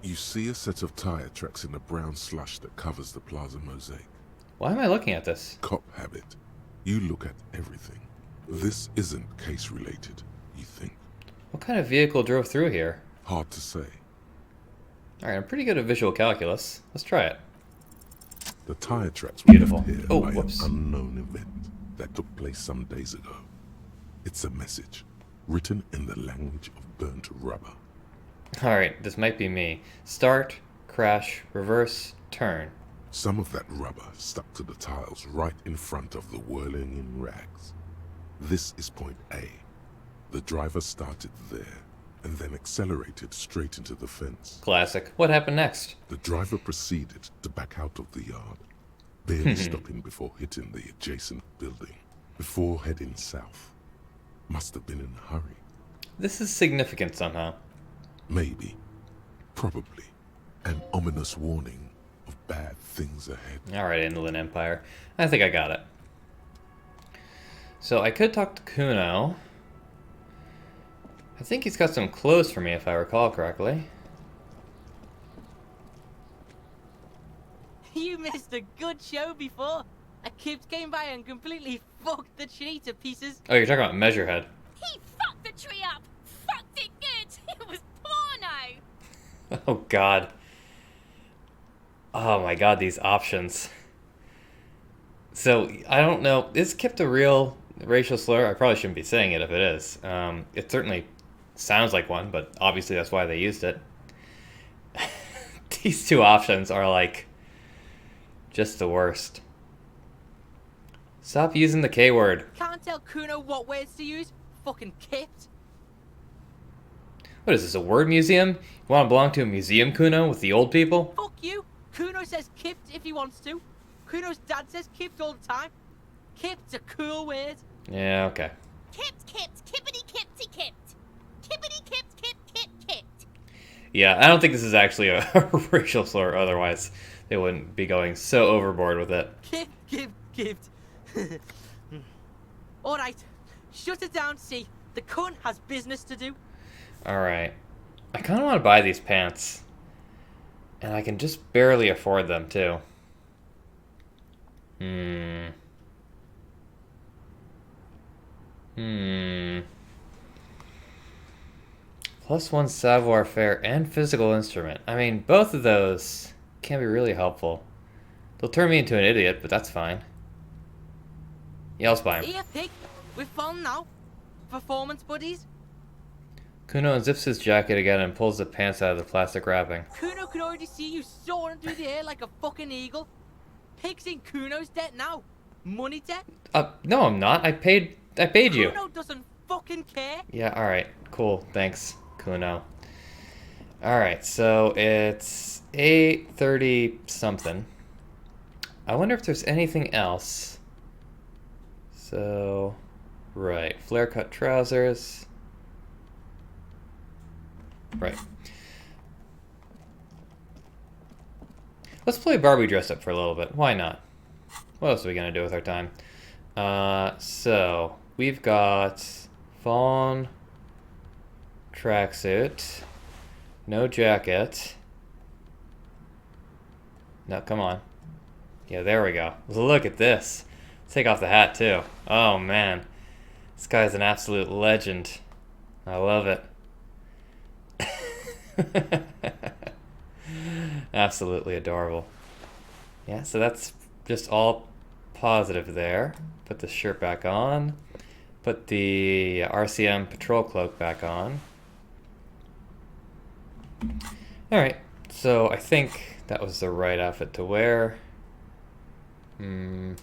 You see a set of tire tracks in the brown slush that covers the plaza mosaic. Why am I looking at this? Cop habit. You look at everything. This isn't case related, you think. What kind of vehicle drove through here? Hard to say. Alright, I'm pretty good at visual calculus. Let's try it. The tire tracks were Beautiful. left here Oh, by whoops. an unknown event that took place some days ago. It's a message, written in the language of burnt rubber. Alright, this might be me. Start, crash, reverse, turn. Some of that rubber stuck to the tiles right in front of the whirling in rags. This is point A. The driver started there, and then accelerated straight into the fence. Classic. What happened next? The driver proceeded to back out of the yard, barely stopping before hitting the adjacent building, before heading south. Must have been in a hurry. This is significant somehow. Maybe. Probably. An ominous warning of bad things ahead. Alright, Inland Empire. I think I got it. So I could talk to Kuno. I think he's got some clothes for me if I recall correctly. You missed a good show before. A kid came by and completely fucked the tree to pieces. Oh, you're talking about Measurehead. He fucked the tree up! Fucked it good! It was porno! Oh god. Oh my god, these options. So, I don't know. Is Kip a real racial slur? I probably shouldn't be saying it if it is. It certainly sounds like one, but obviously that's why they used it. These two options are like just the worst. Stop using the K word. Can't tell Kuno what words to use. Fucking kipped. What is this, a word museum? You want to belong to a museum, Kuno, with the old people? Fuck you. Kuno says kipped if he wants to. Kuno's dad says kipped all the time. Kipped's a cool word. Yeah, okay. Kipped, kippity kippity kipped. Kippity kipped, kipped. Yeah, I don't think this is actually a racial slur, otherwise they wouldn't be going so overboard with it. Kipped. Alright, shut it down, see. The cunt has business to do. Alright. I kind of want to buy these pants. And I can just barely afford them, too. +1 savoir-faire and physical instrument. I mean, both of those can be really helpful. They'll turn me into an idiot, but that's fine. Yeah, I'll buy them. Here, pig. We're fun now. Performance buddies. Kuno unzips his jacket again and pulls the pants out of the plastic wrapping. Kuno can already see you soaring through the air like a fucking eagle. Pig's in Kuno's debt now. Money debt. No, I'm not. I paid you. Kuno doesn't fucking care. Yeah, alright. Cool. Thanks, Kuno. Alright, so it's 8:30 something. I wonder if there's anything else. So, right. Flare cut trousers. Right. Let's play Barbie dress up for a little bit. Why not? What else are we gonna do with our time? So we've got fawn tracksuit, no jacket. No, come on. Yeah, there we go. Look at this. Take off the hat too. Oh man, this guy's an absolute legend. I love it. Absolutely adorable. Yeah, so that's just all positive there. Put the shirt back on. Put the RCM patrol cloak back on. Alright, so I think that was the right outfit to wear. +1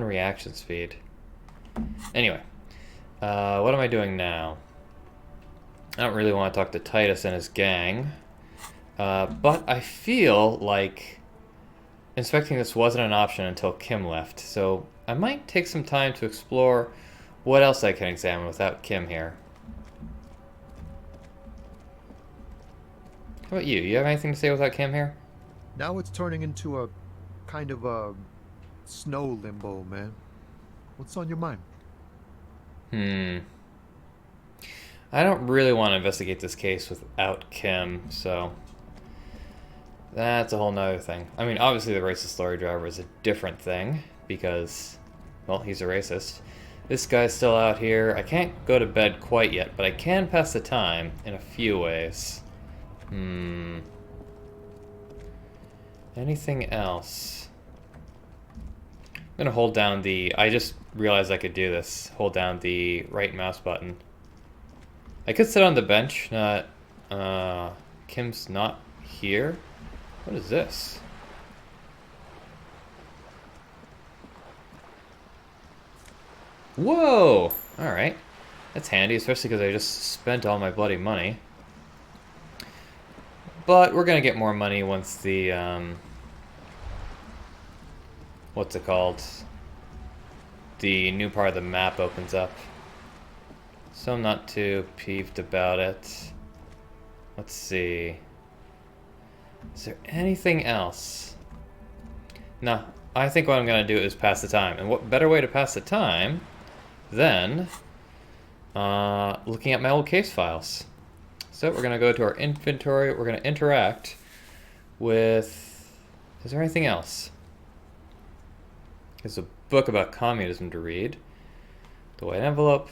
reaction speed. Anyway, what am I doing now? I don't really want to talk to Titus and his gang, but I feel like inspecting this wasn't an option until Kim left, so I might take some time to explore what else I can examine without Kim here. How about you? You have anything to say without Kim here? Now it's turning into a kind of a snow limbo, man. What's on your mind? I don't really want to investigate this case without Kim, so that's a whole nother thing. I mean, obviously the racist lorry driver is a different thing because, well, he's a racist. This guy's still out here. I can't go to bed quite yet, but I can pass the time in a few ways. Anything else? I'm gonna hold down the... I just realized I could do this. Hold down the right mouse button. I could sit on the bench, not... Kim's not here? What is this? Whoa! Alright. That's handy, especially because I just spent all my bloody money. But we're gonna get more money once the, what's it called? The new part of the map opens up. So I'm not too peeved about it. Let's see. Is there anything else? No, I think what I'm gonna do is pass the time. And what better way to pass the time than looking at my old case files. So we're gonna go to our inventory, we're gonna interact with... Is there anything else? There's a book about communism to read. The white envelope.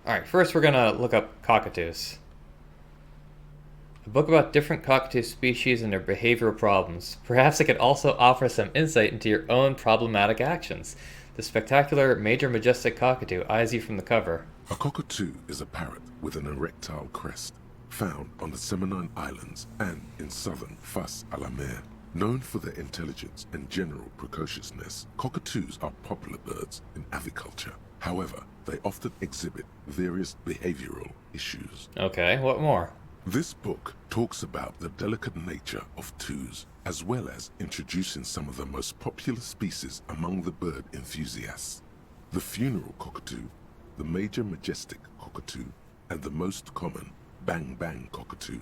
Alright, first we're gonna look up cockatoos. A book about different cockatoo species and their behavioral problems. Perhaps it could also offer some insight into your own problematic actions. The spectacular Major Majestic Cockatoo eyes you from the cover. A cockatoo is a parrot with an erectile crest, found on the Seminole Islands and in southern Fas a la Mer. Known for their intelligence and general precociousness, cockatoos are popular birds in aviculture. However, they often exhibit various behavioral issues. Okay, what more? This book talks about the delicate nature of toos, as well as introducing some of the most popular species among the bird enthusiasts. The funeral cockatoo, the Major Majestic cockatoo, and the most common Bang Bang cockatoo.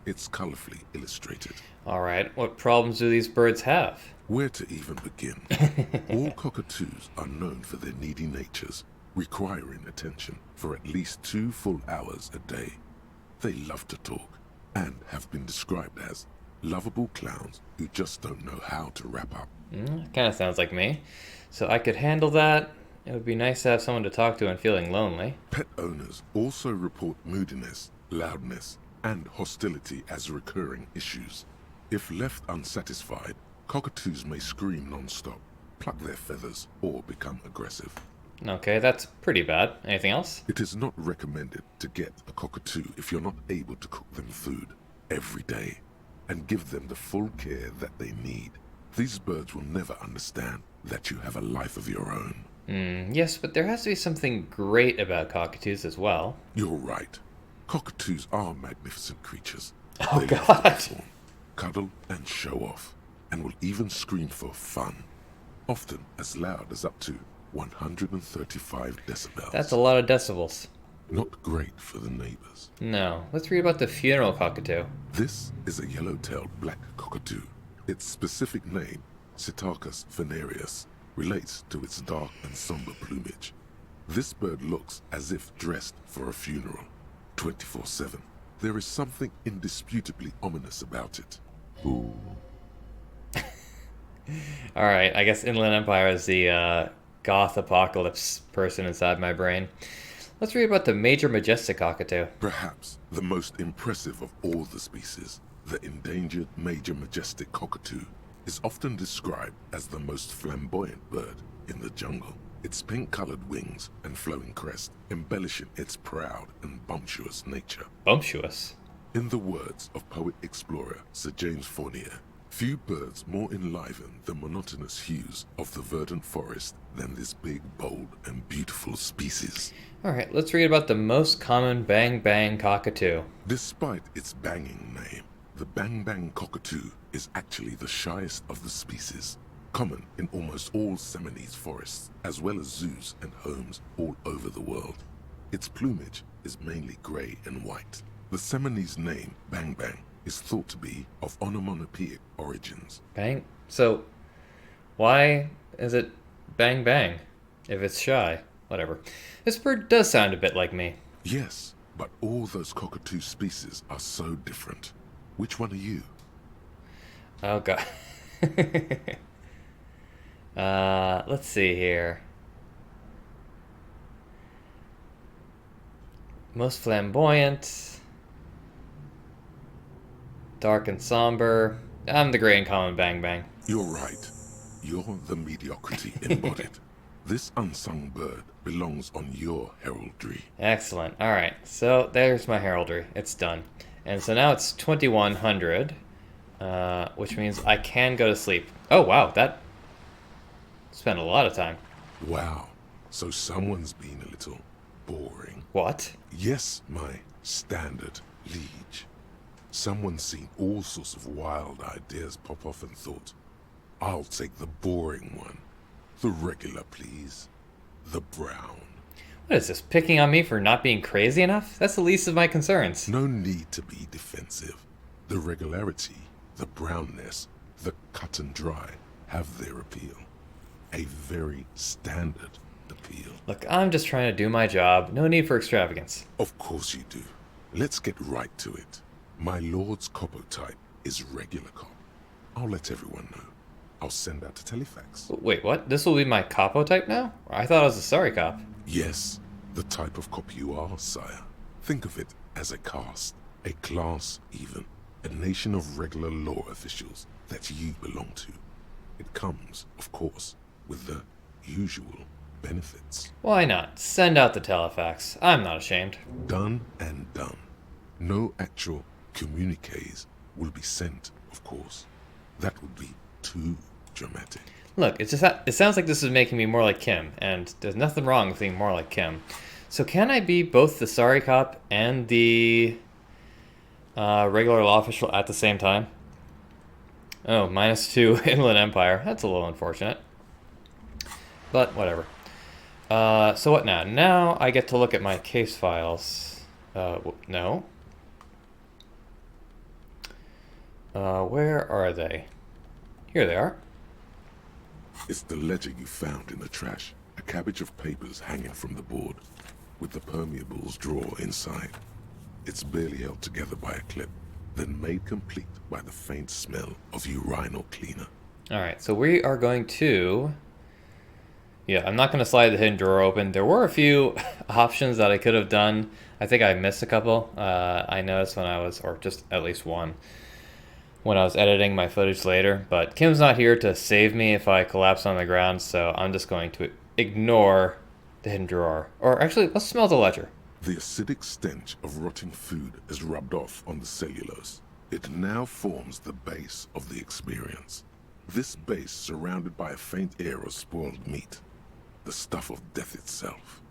It's colorfully illustrated. Alright, what problems do these birds have? Where to even begin? All cockatoos are known for their needy natures, requiring attention for at least 2 full hours a day. They love to talk, and have been described as lovable clowns who just don't know how to wrap up. Kind of sounds like me. So I could handle that. It would be nice to have someone to talk to when feeling lonely. Pet owners also report moodiness, loudness, and hostility as recurring issues. If left unsatisfied, cockatoos may scream non-stop, pluck their feathers, or become aggressive. Okay, that's pretty bad. Anything else? It is not recommended to get a cockatoo if you're not able to cook them food every day and give them the full care that they need. These birds will never understand that you have a life of your own. Yes, but there has to be something great about cockatoos as well. You're right. Cockatoos are magnificent creatures. Oh, they God. love to perform, cuddle, and show off, and will even scream for fun, often as loud as up to 135 decibels. That's a lot of decibels. Not great for the neighbors. No. Let's read about the funeral cockatoo. This is a yellow-tailed black cockatoo. Its specific name, Psittacus venereus, relates to its dark and somber plumage. This bird looks as if dressed for a funeral, 24/7. There is something indisputably ominous about it. Ooh. Alright, I guess Inland Empire is the goth apocalypse person inside my brain. Let's read about the major majestic cockatoo. Perhaps the most impressive of all the species, the endangered major majestic cockatoo, is often described as the most flamboyant bird in the jungle. Its pink-colored wings and flowing crest embellishing its proud and bumptious nature. Bumptious? In the words of poet-explorer Sir James Fournier, few birds more enliven the monotonous hues of the verdant forest than this big, bold, and beautiful species. Alright, let's read about the most common bang-bang cockatoo. Despite its banging name, the bang-bang cockatoo is actually the shyest of the species, common in almost all Seminoles forests, as well as zoos and homes all over the world. Its plumage is mainly grey and white. The Seminoles name, bang-bang, is thought to be of onomatopoeic origins. Bang? So, why is it bang-bang if it's shy? Whatever. This bird does sound a bit like me. Yes, but all those cockatoo species are so different. Which one are you? Oh god. Let's see here. Most flamboyant. Dark and somber. I'm the grey and common bang-bang. You're right. You're the mediocrity embodied. This unsung bird belongs on your heraldry. Excellent. Alright, so there's my heraldry. It's done. And so now it's 2100, which means I can go to sleep. Oh, wow, that spent a lot of time. Wow, so someone's been a little boring. What? Yes, my standard liege. Someone's seen all sorts of wild ideas pop off and thought, I'll take the boring one. The regular, please. The brown. What is this, picking on me for not being crazy enough? That's the least of my concerns. No need to be defensive. The regularity, the brownness, the cut and dry have their appeal. A very standard appeal. Look, I'm just trying to do my job. No need for extravagance. Of course you do. Let's get right to it. My lord's copotype is regular cop. I'll let everyone know. I'll send out a telefax. Wait, what? This will be my capo type now? I thought I was a sorry cop. Yes, the type of cop you are, sire. Think of it as a caste, a class even, a nation of regular law officials that you belong to. It comes, of course, with the usual benefits. Why not? Send out the telefax. I'm not ashamed. Done and done. No actual communiques will be sent, of course. That would be too dramatic. Look, it sounds like this is making me more like Kim, and there's nothing wrong with being more like Kim. So can I be both the sorry cop and the regular law official at the same time? Oh, -2 Inland Empire. That's a little unfortunate. But whatever. So what now? Now I get to look at my case files. No. Where are they? Here they are. It's the ledger you found in the trash. A cabbage of papers hanging from the board, with the permeables drawer inside. It's barely held together by a clip, then made complete by the faint smell of urinal cleaner. Alright, so we are going to... Yeah, I'm not going to slide the hidden drawer open. There were a few options that I could have done. I think I missed a couple. I noticed when I was, or just at least one, when I was editing my footage later. But Kim's not here to save me if I collapse on the ground, so I'm just going to ignore the hidden drawer. Or actually, let's smell the ledger. The acidic stench of rotting food is rubbed off on the cellulose. It now forms the base of the experience. This base surrounded by a faint air of spoiled meat, the stuff of death itself,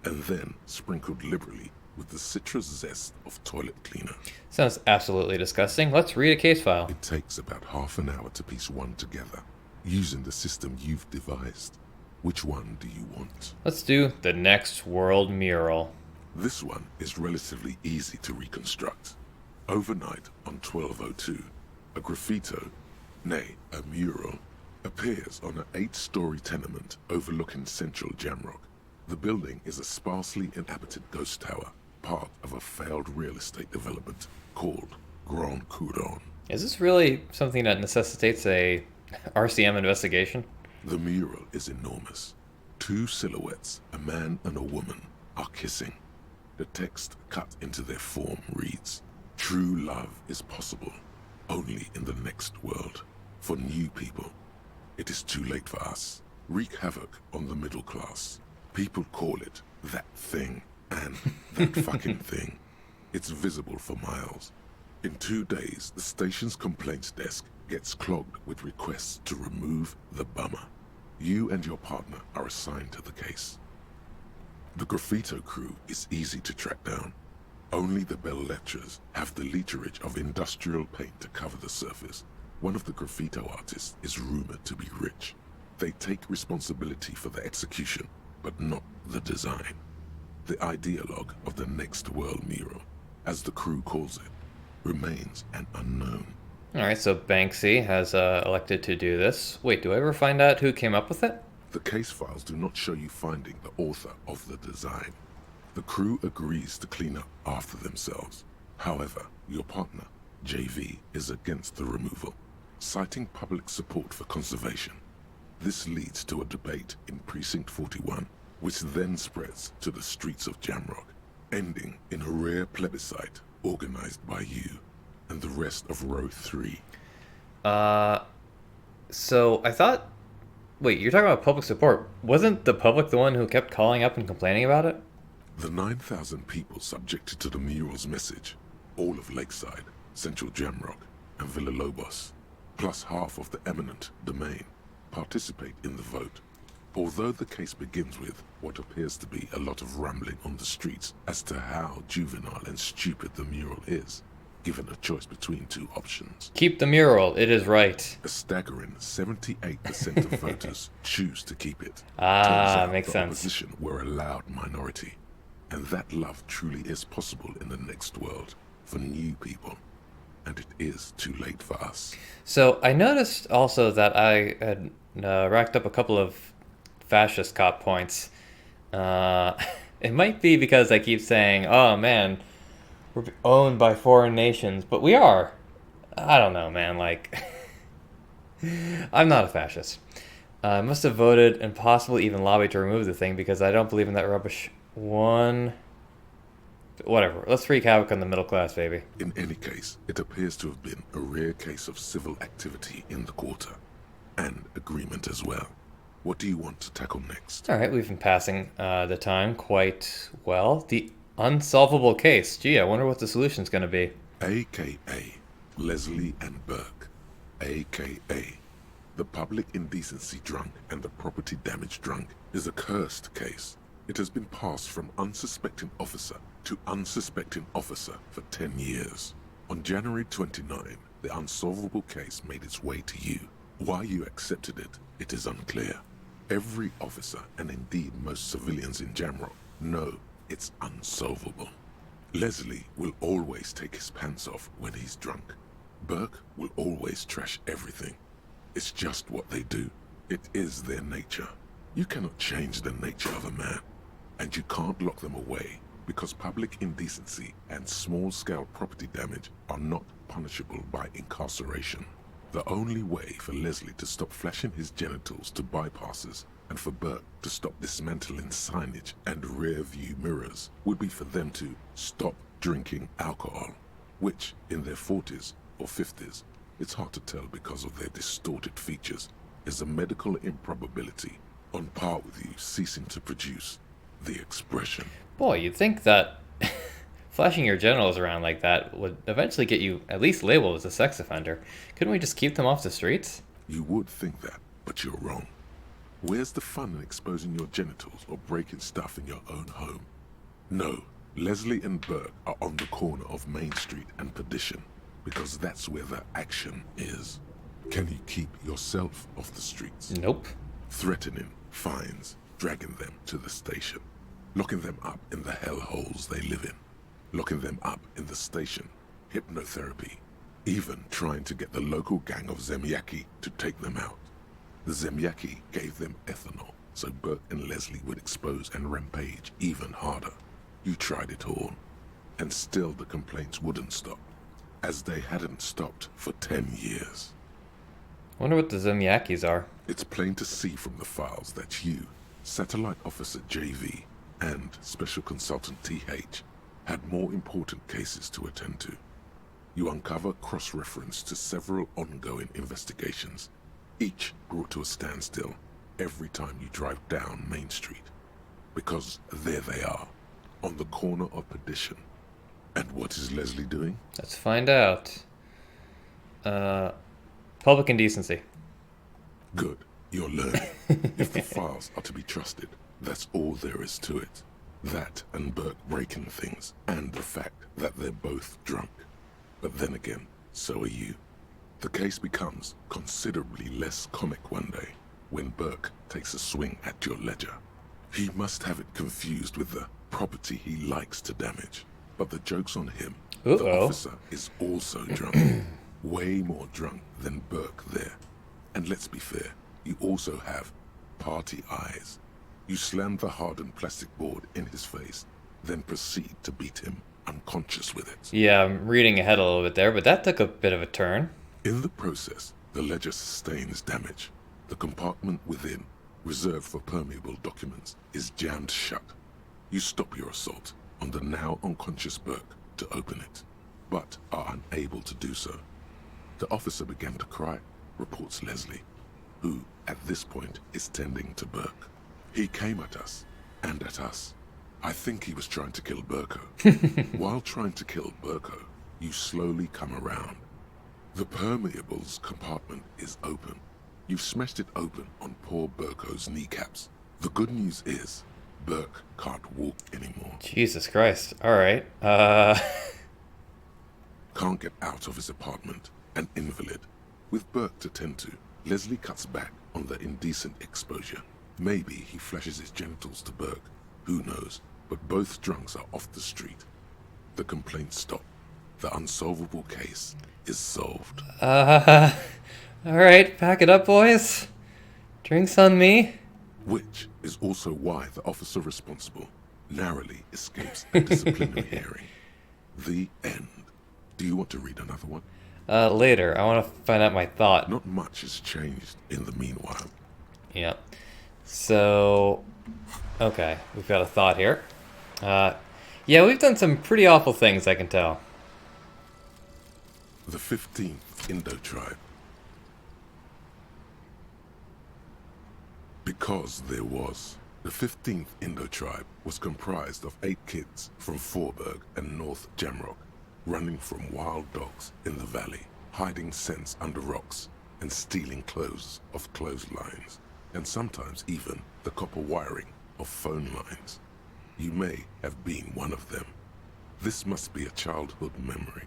and then sprinkled liberally with the citrus zest of toilet cleaner. Sounds absolutely disgusting. Let's read a case file. It takes about half an hour to piece one together, using the system you've devised. Which one do you want? Let's do the next world mural. This one is relatively easy to reconstruct. Overnight on 1202, a graffito, nay, a mural, appears on an 8-story tenement overlooking central Jamrock. The building is a sparsely inhabited ghost tower, part of a failed real estate development called Grand Couronne. Is this really something that necessitates a RCM investigation? The mural is enormous. 2 silhouettes, a man and a woman, are kissing. The text cut into their form reads, "True love is possible, only in the next world. For new people, it is too late for us. Wreak havoc on the middle class. People call it that thing and that fucking thing. It's visible for miles. In 2 days, the station's complaints desk gets clogged with requests to remove the bummer. You and your partner are assigned to the case. The graffito crew is easy to track down. Only the bell lectures have the literage of industrial paint to cover the surface. One of the graffito artists is rumored to be rich. They take responsibility for the execution, but not the design. The ideologue of the next world mural, as the crew calls it, remains an unknown. Alright, so Banksy has elected to do this. Wait, do I ever find out who came up with it? The case files do not show you finding the author of the design. The crew agrees to clean up after themselves. However, your partner, JV, is against the removal, citing public support for conservation. This leads to a debate in Precinct 41, which then spreads to the streets of Jamrock, ending in a rare plebiscite organized by you and the rest of Row 3. So I thought... Wait, you're talking about public support. Wasn't the public the one who kept calling up and complaining about it? The 9,000 people subjected to the mural's message, all of Lakeside, Central Jamrock, and Villa Lobos, plus half of the eminent domain, participate in the vote. Although the case begins with what appears to be a lot of rambling on the streets as to how juvenile and stupid the mural is, given a choice between 2 options. Keep the mural, it is right. A staggering 78% of voters choose to keep it. Makes sense. Opposition were a loud minority. And that love truly is possible in the next world for new people. And it is too late for us. So I noticed also that I had racked up a couple of fascist cop points. It might be because I keep saying, oh man, we're owned by foreign nations, but we are. I don't know, man, like... I'm not a fascist. I must have voted and possibly even lobbied to remove the thing because I don't believe in that rubbish. Whatever, let's wreak havoc on the middle class, baby. In any case, it appears to have been a rare case of civil activity in the quarter. And agreement as well. What do you want to tackle next? Alright, we've been passing the time quite well. The unsolvable case. Gee, I wonder what the solution's going to be. AKA Leslie and Burke. AKA the public indecency drunk and the property damage drunk is a cursed case. It has been passed from unsuspecting officer to unsuspecting officer for 10 years. On January 29, the unsolvable case made its way to you. Why you accepted it, it is unclear. Every officer, and indeed most civilians in Jamrock, know it's unsolvable. Leslie will always take his pants off when he's drunk. Burke will always trash everything. It's just what they do. It is their nature. You cannot change the nature of a man. And you can't lock them away because public indecency and small-scale property damage are not punishable by incarceration. The only way for Leslie to stop flashing his genitals to bypassers and for Burke to stop dismantling signage and rear-view mirrors would be for them to stop drinking alcohol, which, in their 40s or 50s, it's hard to tell because of their distorted features, is a medical improbability on par with you ceasing to produce the expression. Boy, you'd think that flashing your genitals around like that would eventually get you at least labeled as a sex offender. Couldn't we just keep them off the streets? You would think that, but you're wrong. Where's the fun in exposing your genitals or breaking stuff in your own home? No, Leslie and Burke are on the corner of Main Street and Perdition, because that's where the action is. Can you keep yourself off the streets? Nope. Threatening fines, dragging them to the station, locking them up in the hellholes they live in, locking them up in the station, hypnotherapy, even trying to get the local gang of Zemyaki to take them out. The Zemyaki gave them ethanol, so Burke and Leslie would expose and rampage even harder. You tried it all, and still the complaints wouldn't stop, as they hadn't stopped for 10 years. Wonder what the Zemyakis are. It's plain to see from the files that you, Satellite Officer JV, and Special Consultant TH had more important cases to attend to. You uncover cross-reference to several ongoing investigations, each brought to a standstill every time you drive down Main Street. Because there they are, on the corner of Perdition. And what is Leslie doing? Let's find out. Public indecency. Good, you're learning. If the files are to be trusted, that's all there is to it. That and Burke breaking things, and the fact that they're both drunk. But then again, so are you. The case becomes considerably less comic one day, when Burke takes a swing at your ledger. He must have it confused with the property he likes to damage. But the joke's on him. The officer is also drunk. Way more drunk than Burke there. And let's be fair, you also have party eyes. You slam the hardened plastic board in his face, then proceed to beat him unconscious with it. Yeah, I'm reading ahead a little bit there, but that took a bit of a turn. In the process, the ledger sustains damage. The compartment within, reserved for permeable documents, is jammed shut. You stop your assault on the now unconscious Burke to open it, but are unable to do so. The officer began to cry, reports Leslie, who, at this point, is tending to Burke. He came at us, and at us. I think he was trying to kill Burko. While trying to kill Burko, you slowly come around. The permeables compartment is open. You've smashed it open on poor Burko's kneecaps. The good news is, Burke can't walk anymore. Jesus Christ. Alright. Can't get out of his apartment, an invalid. With Burke to tend to, Leslie cuts back on the indecent exposure. Maybe he flashes his genitals to Burke. Who knows? But both drunks are off the street. The complaints stop. The unsolvable case is solved. Alright, pack it up, boys. Drinks on me. Which is also why the officer responsible narrowly escapes a disciplinary hearing. The end. Do you want to read another one? Later. I want to find out my thought. Not much has changed in the meanwhile. Yeah. So, okay, we've got a thought here. Yeah, we've done some pretty awful things, I can tell. The 15th Indo tribe. Because there was. The 15th Indo tribe was comprised of 8 kids from Forberg and North Jamrock, running from wild dogs in the valley, hiding scents under rocks, and stealing clothes off clotheslines, and sometimes even the copper wiring of phone lines. You may have been one of them. This must be a childhood memory.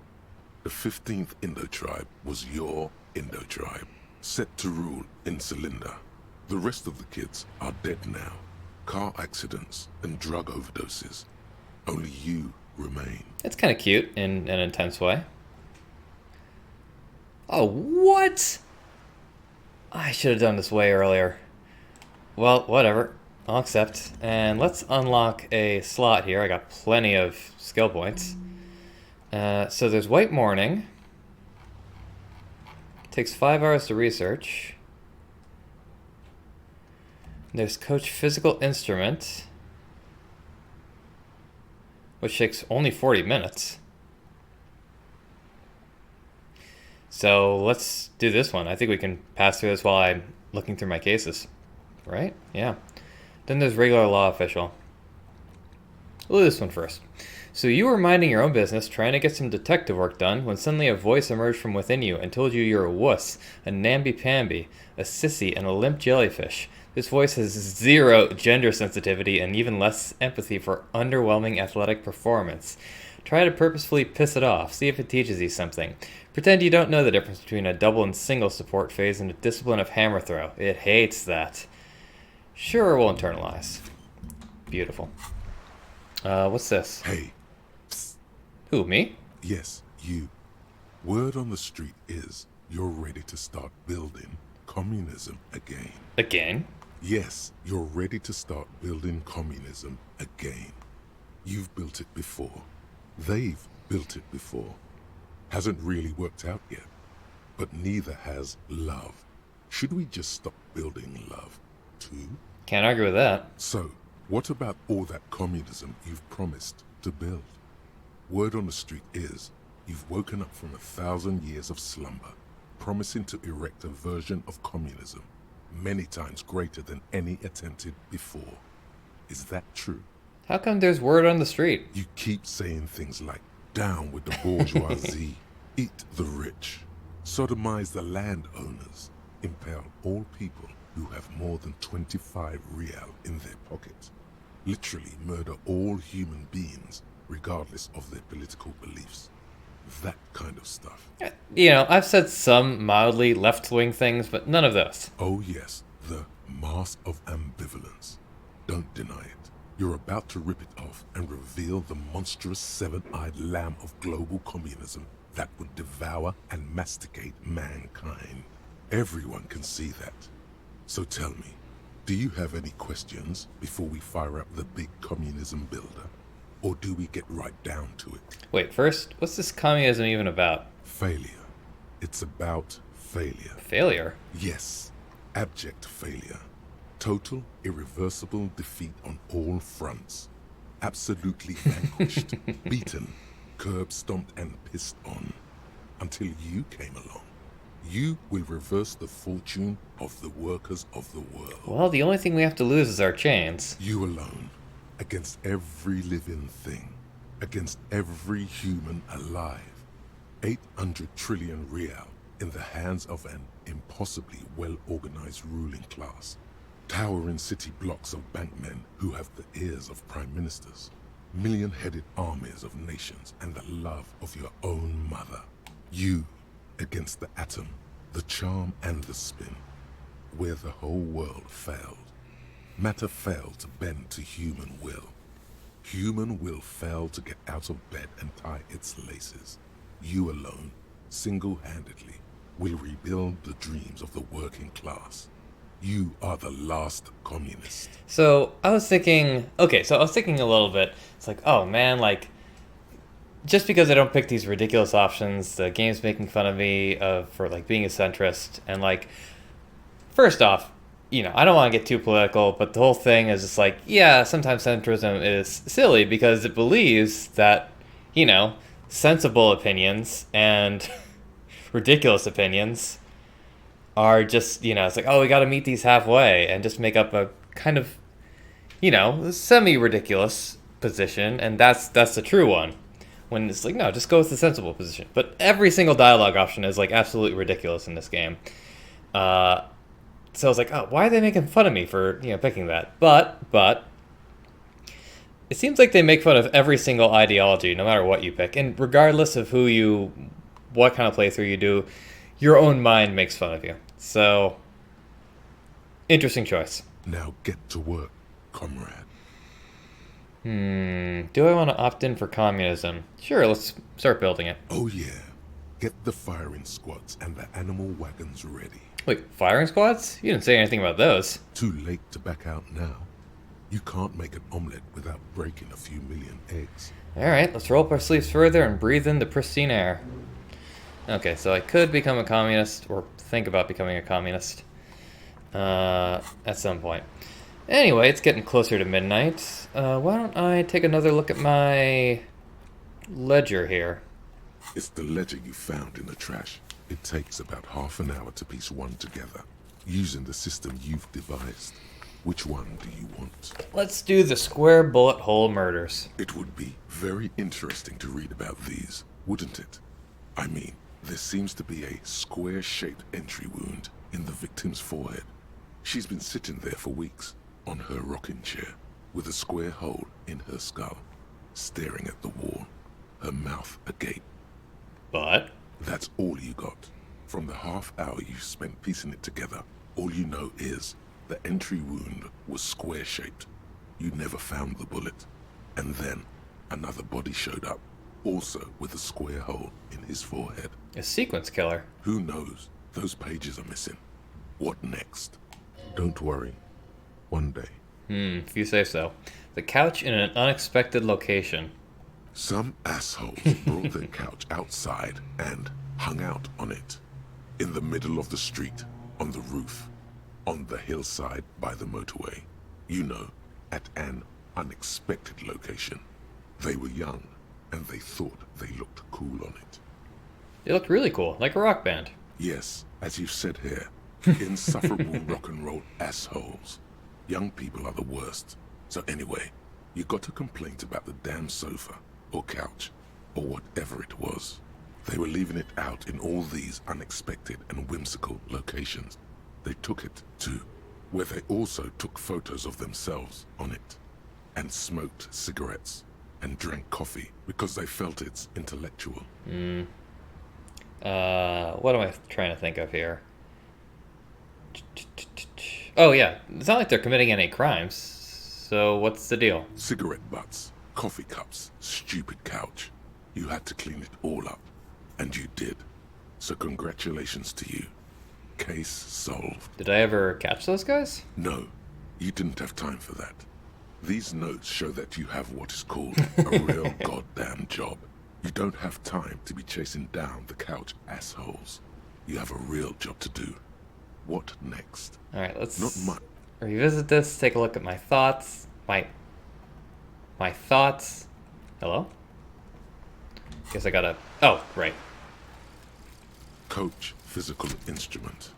The 15th Indo tribe was your Indo tribe, set to rule in Cylinder. The rest of the kids are dead now. Car accidents and drug overdoses. Only you remain. It's kind of cute in an intense way. Oh, what? I should have done this way earlier. Well, whatever. I'll accept. And let's unlock a slot here. I got plenty of skill points. So there's White Morning. Takes 5 hours to research. There's Coach Physical Instrument, which takes only 40 minutes. So let's do this one. I think we can pass through this while I'm looking through my cases. Right? Yeah. Then there's Regular Law Official. We'll do this one first. So you were minding your own business, trying to get some detective work done, when suddenly a voice emerged from within you and told you you're a wuss, a namby-pamby, a sissy, and a limp jellyfish. This voice has 0 gender sensitivity and even less empathy for underwhelming athletic performance. Try to purposefully piss it off, see if it teaches you something. Pretend you don't know the difference between a double and single support phase and a discipline of hammer throw. It hates that. Sure, we'll internalize. Beautiful. What's this? Hey. Who, me? Yes, you. Word on the street is you're ready to start building communism again. Again? Yes, you're ready to start building communism again. You've built it before. They've built it before. Hasn't really worked out yet. But neither has love. Should we just stop building love, too? Can't argue with that. So, what about all that communism you've promised to build? Word on the street is you've woken up from 1,000 years of slumber, promising to erect a version of communism many times greater than any attempted before. Is that true? How come there's word on the street? You keep saying things like, down with the bourgeoisie, eat the rich, sodomize the landowners, impale all people who have more than 25 real in their pockets, literally murder all human beings regardless of their political beliefs. That kind of stuff. You know, I've said some mildly left-wing things, but none of those. Oh yes, the mask of ambivalence. Don't deny it. You're about to rip it off and reveal the monstrous seven-eyed lamb of global communism that would devour and masticate mankind. Everyone can see that. So tell me, do you have any questions before we fire up the big communism builder? Or do we get right down to it? Wait, first, what's this communism even about? Failure. It's about failure. Failure? Yes, abject failure. Total, irreversible defeat on all fronts. Absolutely vanquished, beaten, curb-stomped and pissed on. Until you came along. You will reverse the fortune of the workers of the world. Well, the only thing we have to lose is our chains. You alone. Against every living thing. Against every human alive. 800 trillion real in the hands of an impossibly well-organized ruling class. Towering city blocks of bankmen who have the ears of prime ministers. Million-headed armies of nations and the love of your own mother. You against the atom, the charm and the spin. Where the whole world failed. Matter failed to bend to human will. Human will failed to get out of bed and tie its laces. You alone, single-handedly, will rebuild the dreams of the working class. You are the last communist. So, I was thinking a little bit. It's like, oh man, like, just because I don't pick these ridiculous options, the game's making fun of me for, like, being a centrist. And, like, first off, you know, I don't want to get too political, but the whole thing is just like, yeah, sometimes centrism is silly because it believes that, you know, sensible opinions and ridiculous opinions are just, you know, it's like, oh, we got to meet these halfway and just make up a kind of, you know, semi-ridiculous position, and that's the true one. When it's like, no, just go with the sensible position. But every single dialogue option is, like, absolutely ridiculous in this game. So I was like, oh, why are they making fun of me for, you know, picking that? But it seems like they make fun of every single ideology, no matter what you pick. And regardless of what kind of playthrough you do, your own mind makes fun of you. So, interesting choice. Now get to work, comrade. Do I want to opt in for communism? Sure, let's start building it. Oh yeah. Get the firing squads and the animal wagons ready. Wait, firing squads? You didn't say anything about those. Too late to back out now. You can't make an omelette without breaking a few million eggs. Alright, let's roll up our sleeves further and breathe in the pristine air. Okay, so I could become a communist, or think about becoming a communist, at some point. Anyway, it's getting closer to midnight. Why don't I take another look at my ledger here? It's the ledger you found in the trash. It takes about half an hour to piece one together, using the system you've devised. Which one do you want? Let's do the square bullet hole murders. It would be very interesting to read about these, wouldn't it? I mean, there seems to be a square-shaped entry wound in the victim's forehead. She's been sitting there for weeks, on her rocking chair, with a square hole in her skull, staring at the wall, her mouth agape. But? That's all you got. From the half hour you spent piecing it together, all you know is The entry wound was square-shaped. You never found the bullet. And then another body showed up, also with a square hole in his forehead. A sequence killer. Who knows? Those pages are missing. What next? Don't worry. One day. If you say so. The couch in an unexpected location. Some assholes brought their couch outside and hung out on it. In the middle of the street, on the roof, on the hillside by the motorway. You know, at an unexpected location. They were young, and they thought they looked cool on it. They looked really cool, like a rock band. Yes, as you've said here, insufferable rock and roll assholes. Young people are the worst. So anyway, you got a complaint about the damn sofa, or couch, or whatever it was. They were leaving it out in all these unexpected and whimsical locations. They took it to where they also took photos of themselves on it, and smoked cigarettes, and drank coffee because they felt it's intellectual. What am I trying to think of here? Oh yeah, it's not like they're committing any crimes. So what's the deal? Cigarette butts, coffee cups, stupid couch. You had to clean it all up. And you did. So congratulations to you. Case solved. Did I ever catch those guys? No, you didn't have time for that. These notes show that you have what is called a real goddamn job. You don't have time to be chasing down the couch assholes. You have a real job to do. What next? Alright, let's Not much. revisit this, take a look at my thoughts. My thoughts. Hello? Guess I gotta... Oh, right. Coach physical instrument.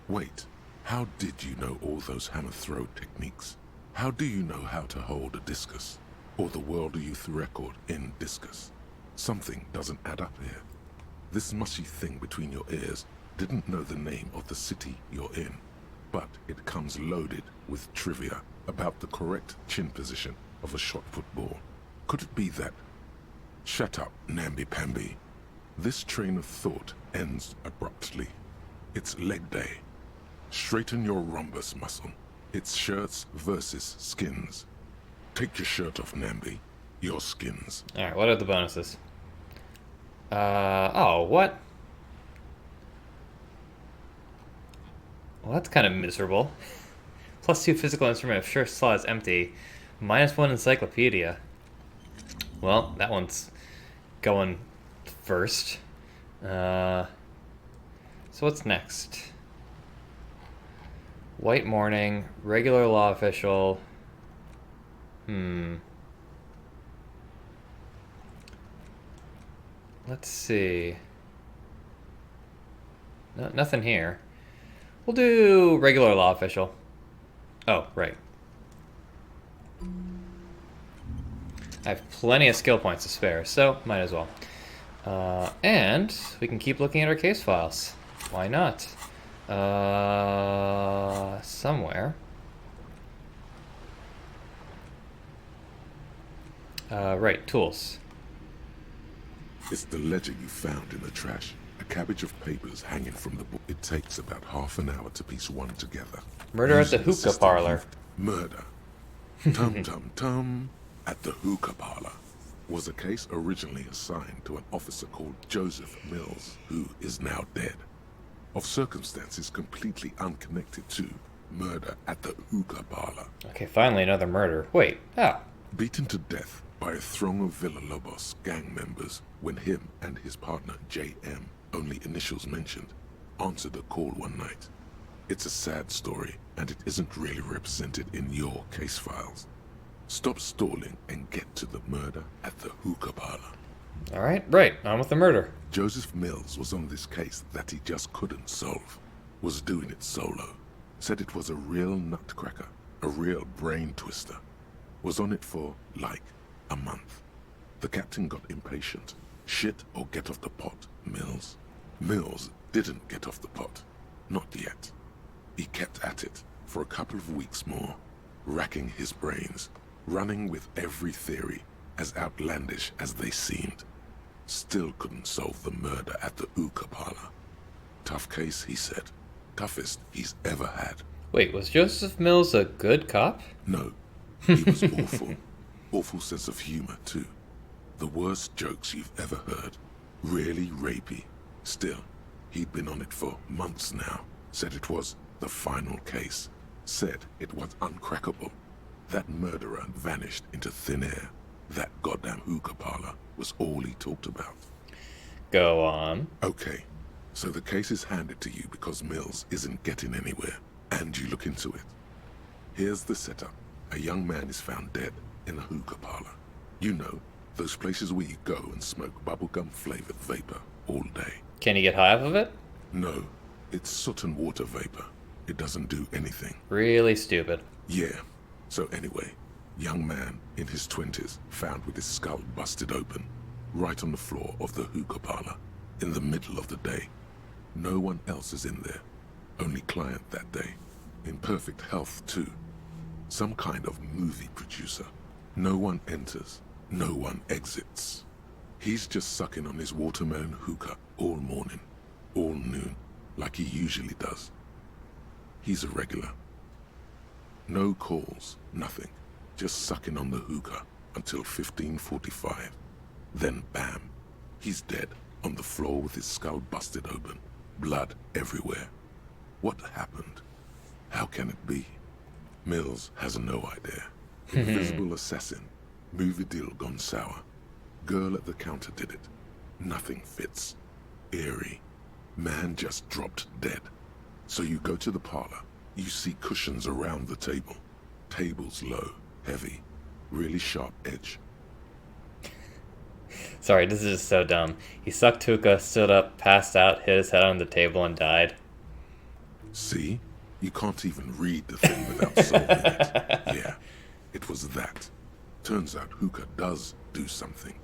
Wait, how did you know all those hammer throw techniques? How do you know how to hold a discus? Or the world youth record in discus? Something doesn't add up here. This mushy thing between your ears didn't know the name of the city you're in, but it comes loaded with trivia about the correct chin position of a shot-put ball. Could it be that? Shut up, namby-pamby. This train of thought ends abruptly. It's leg day. Straighten your rhombus muscle. It's shirts versus skins. Take your shirt off, Namby. Your skins. Alright, what are the bonuses? Oh, what? Well, that's kind of miserable. +2 physical instrument if shirt slot is empty. -1 encyclopedia. Well, that one's going first. So what's next? White morning, regular law official. Let's see. No, nothing here. We'll do regular law official. Oh, right. I have plenty of skill points to spare, so might as well. And we can keep looking at our case files. Why not? Somewhere. Right, tools. It's the ledger you found in the trash. A cabbage of papers hanging from the book. It takes about half an hour to piece one together. Murder at the Using hookah system parlor. Murder. Tum-tum-tum. At the hookah parlor was a case originally assigned to an officer called Joseph Mills, who is now dead, of circumstances completely unconnected to murder at the hookah parlor. Okay, finally another murder. Wait, Beaten to death by a throng of Villalobos gang members when him and his partner J.M., only initials mentioned, answered a call one night. It's a sad story, and it isn't really represented in your case files. Stop stalling and get to the murder at the hookah parlor. Alright, right, on with the murder. Joseph Mills was on this case that he just couldn't solve. Was doing it solo. Said it was a real nutcracker, a real brain twister. Was on it for, like, a month. The captain got impatient. Shit or get off the pot, Mills. Mills didn't get off the pot. Not yet. He kept at it for a couple of weeks more, racking his brains, running with every theory, as outlandish as they seemed. Still couldn't solve the murder at the hookah parlor. Tough case, he said. Toughest he's ever had. Wait, was Joseph Mills a good cop? No, he was awful. Awful sense of humor, too. The worst jokes you've ever heard. Really rapey. Still, he'd been on it for months now. Said it was the final case. Said it was uncrackable. That murderer vanished into thin air. That goddamn hookah parlor was all he talked about. Go on. Okay, so the case is handed to you because Mills isn't getting anywhere, and you look into it. Here's the setup. A young man is found dead in a hookah parlor. You know, those places where you go and smoke bubblegum-flavored vapor all day. Can you get high off of it? No, it's soot and water vapor. It doesn't do anything. Really stupid. Yeah. So anyway, young man in his 20s found with his skull busted open, right on the floor of the hookah parlor, in the middle of the day. No one else is in there. Only client that day. In perfect health, too. Some kind of movie producer. No one enters. No one exits. He's just sucking on his watermelon hookah all morning, all noon, like he usually does. He's a regular. No calls, nothing. Just sucking on the hookah until 15:45. Then bam, he's dead on the floor with his skull busted open. Blood everywhere. What happened? How can it be? Mills has no idea. Invisible assassin. Movie deal gone sour. Girl at the counter did it. Nothing fits. Eerie. Man just dropped dead. So you go to the parlor. You see cushions around the table. Table's low, heavy, really sharp edge. Sorry, this is so dumb. He sucked hookah, stood up, passed out, hit his head on the table, and died. See? You can't even read the thing without solving it. Yeah, it was that. Turns out hookah does do something.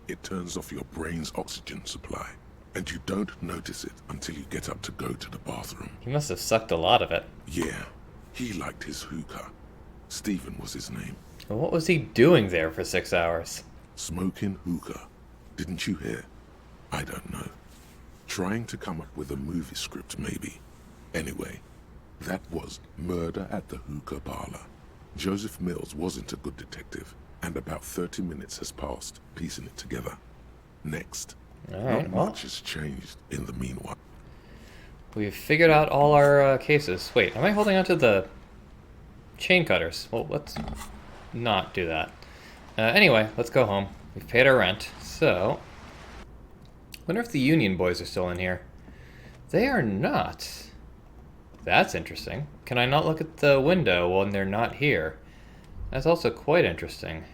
It turns off your brain's oxygen supply. And you don't notice it until you get up to go to the bathroom. He must have sucked a lot of it. Yeah, he liked his hookah. Stephen was his name. Well, what was he doing there for 6 hours? Smoking hookah. Didn't you hear? I don't know. Trying to come up with a movie script, maybe. Anyway, that was Murder at the Hookah Parlor. Joseph Mills wasn't a good detective, and about 30 minutes has passed piecing it together. Next. Alright, Not much has changed in the meanwhile. We've figured out all our cases. Wait, am I holding on to the chain cutters? Well, let's not do that. Anyway, let's go home. We've paid our rent, so... wonder if the Union boys are still in here. They are not. That's interesting. Can I not look at the window when they're not here? That's also quite interesting.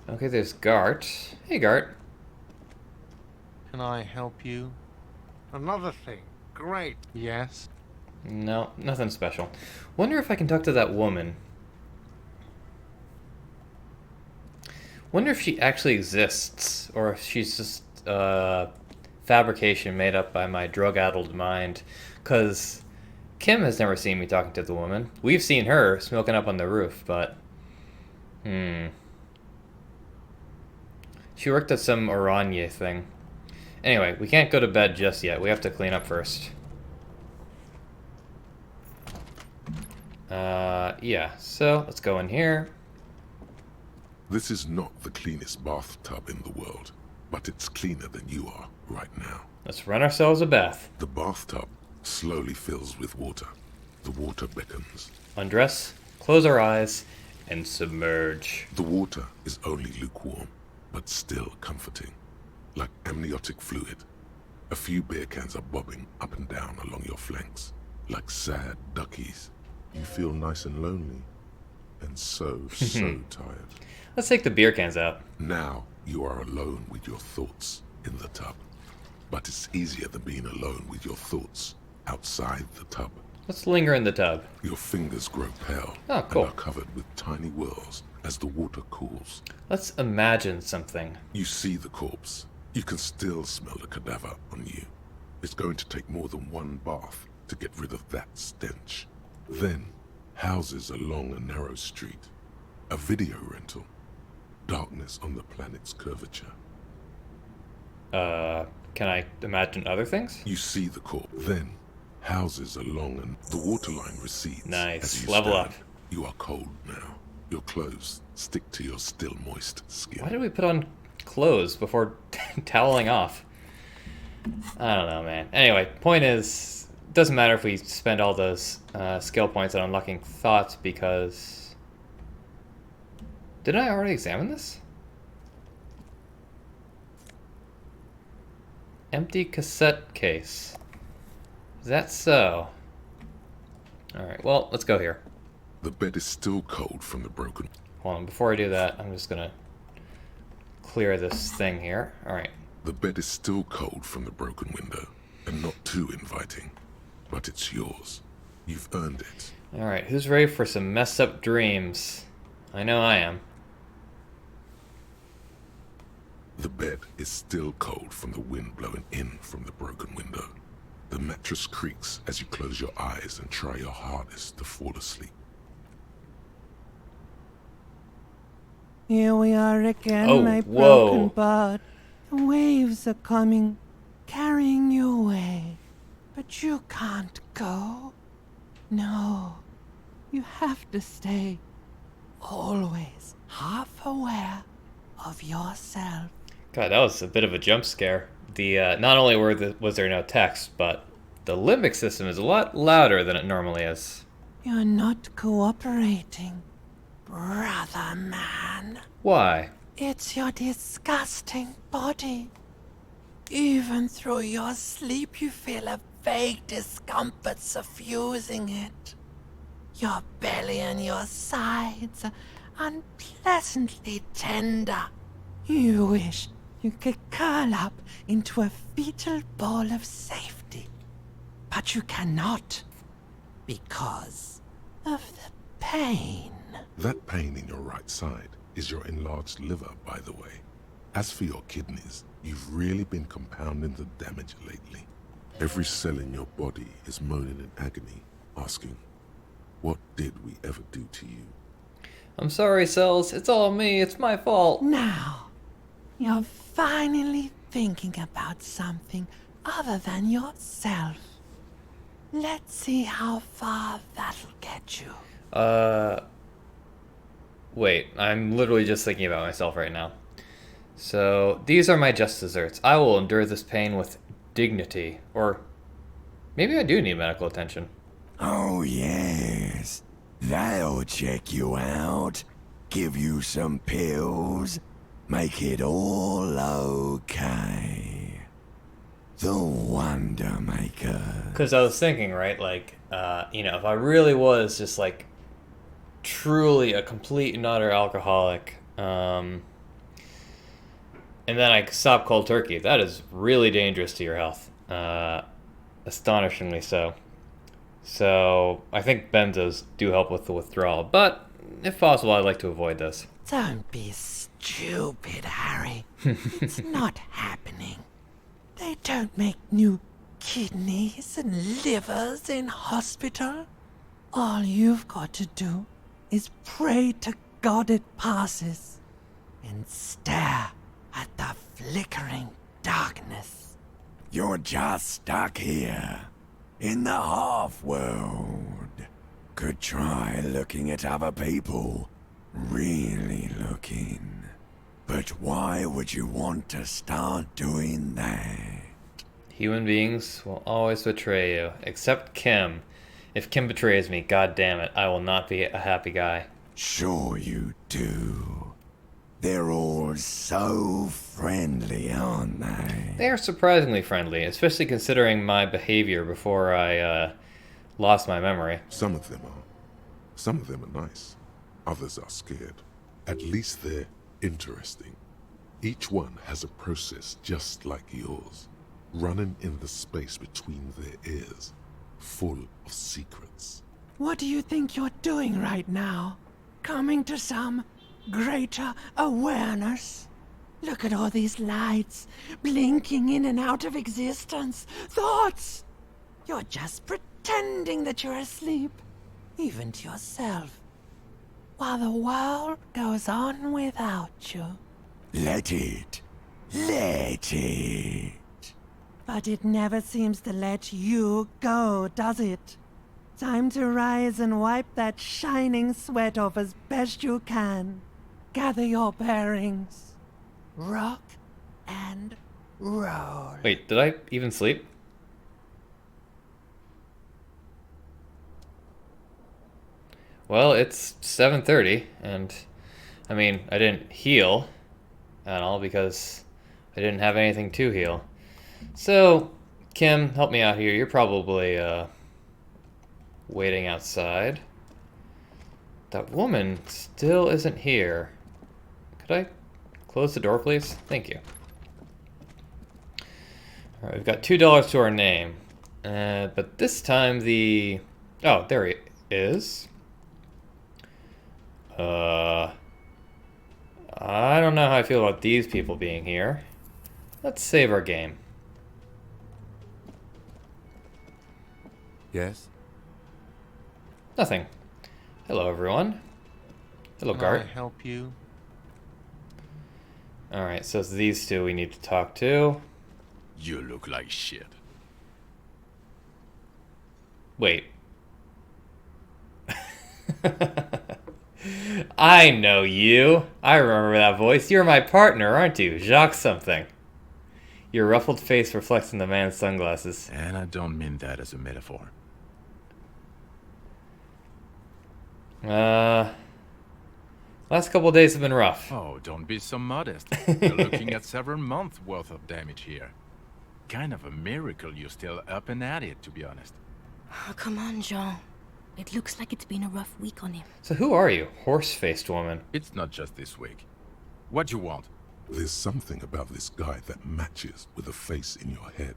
Okay, there's Gart. Hey, Gart. Can I help you? Another thing. Great. Yes? No, nothing special. Wonder if I can talk to that woman. Wonder if she actually exists, or if she's just fabrication made up by my drug-addled mind. Because Kim has never seen me talking to the woman. We've seen her smoking up on the roof, but... She worked at some Oranje thing. Anyway, we can't go to bed just yet. We have to clean up first. Yeah, so let's go in here. This is not the cleanest bathtub in the world, but it's cleaner than you are right now. Let's run ourselves a bath. The bathtub slowly fills with water. The water beckons. Undress, close our eyes, and submerge. The water is only lukewarm, but still comforting. Like amniotic fluid. A few beer cans are bobbing up and down along your flanks. Like sad duckies. You feel nice and lonely. And so tired. Let's take the beer cans out. Now you are alone with your thoughts in the tub. But it's easier than being alone with your thoughts outside the tub. Let's linger in the tub. Your fingers grow pale Oh, cool. and are covered with tiny whirls as the water cools. Let's imagine something. You see the corpse. You can still smell the cadaver on you. It's going to take more than one bath to get rid of that stench. Then, houses along a narrow street. A video rental. Darkness on the planet's curvature. can I imagine other things? You see the corpse. Then, houses along and the waterline recedes. Nice. As you Level stand, up. You are cold now. Your clothes stick to your still moist skin. Why did we put on clothes before toweling off? I don't know, man. Anyway, point is, it doesn't matter if we spend all those skill points on unlocking thoughts because... Didn't I already examine this? Empty cassette case. Is that so? Alright, well, let's go here. The bed is still cold from the broken... Hold on, before I do that, I'm just gonna clear this thing here. Alright. The bed is still cold from the broken window, and not too inviting. But it's yours. You've earned it. Alright, who's ready for some messed up dreams? I know I am. The bed is still cold from the wind blowing in from the broken window. The mattress creaks as you close your eyes and try your hardest to fall asleep. Here we are again, Oh, my whoa. broken bird. The waves are coming, carrying you away. But you can't go. No, you have to stay. Always half aware of yourself. God, that was a bit of a jump scare. The not only was there no text, but the limbic system is a lot louder than it normally is. You're not cooperating, brother man. Why? It's your disgusting body. Even through your sleep, you feel a vague discomfort suffusing it. Your belly and your sides are unpleasantly tender. You wish you could curl up into a fetal ball of safety. But you cannot, because of the pain. That pain in your right side is your enlarged liver, by the way. As for your kidneys, you've really been compounding the damage lately. Every cell in your body is moaning in agony, asking, what did we ever do to you? I'm sorry, cells. It's all me. It's my fault. Now, you're finally thinking about something other than yourself. Let's see how far that'll get you. Wait. I'm literally just thinking about myself right now. So, these are my just desserts. I will endure this pain with dignity. Or maybe I do need medical attention. Oh, yes. They'll check you out, give you some pills, make it all okay. The Wonder Maker. Because I was thinking, right, like, if I really was just, like, truly a complete and utter alcoholic, and then I stop cold turkey, that is really dangerous to your health. Astonishingly so. So, I think benzos do help with the withdrawal, but if possible, I'd like to avoid this. Don't be stupid, Harry. It's not happening. They don't make new kidneys and livers in hospital. All you've got to do is pray to God it passes and stare at the flickering darkness. You're just stuck here, in the half-world. Could try looking at other people, really looking. But why would you want to start doing that? Human beings will always betray you, except Kim. If Kim betrays me, god damn it, I will not be a happy guy. Sure you do. They're all so friendly, aren't they? They are surprisingly friendly, especially considering my behavior before I lost my memory. Some of them are. Some of them are nice. Others are scared. At least they're interesting. Each one has a process just like yours, running in the space between their ears, full of secrets. What do you think you're doing right now? Coming to some greater awareness? Look at all these lights, blinking in and out of existence. Thoughts! You're just pretending that you're asleep, even to yourself, while the world goes on without you. Let it. Let it. But it never seems to let you go, does it? Time to rise and wipe that shining sweat off as best you can. Gather your bearings. Rock and roll. Wait, did I even sleep? Well, it's 7:30, and I mean, I didn't heal at all because I didn't have anything to heal. So, Kim, help me out here. You're probably waiting outside. That woman still isn't here. Could I close the door, please? Thank you. Alright, we've got $2 to our name. But this time the... Oh, there he is. I don't know how I feel about these people being here. Let's save our game. Yes? Nothing. Hello, everyone. Hello, Gart. Can I help you? Alright, so it's these two we need to talk to. You look like shit. Wait. I know you. I remember that voice. You're my partner, aren't you? Jacques something. Your ruffled face reflects in the man's sunglasses. And I don't mean that as a metaphor. Last couple of days have been rough. Oh, don't be so modest. You're looking at several months worth of damage here. Kind of a miracle you're still up and at it, to be honest. Oh, come on, Jean. It looks like it's been a rough week on him. So who are you, horse-faced woman? It's not just this week. What you want? There's something about this guy that matches with a face in your head.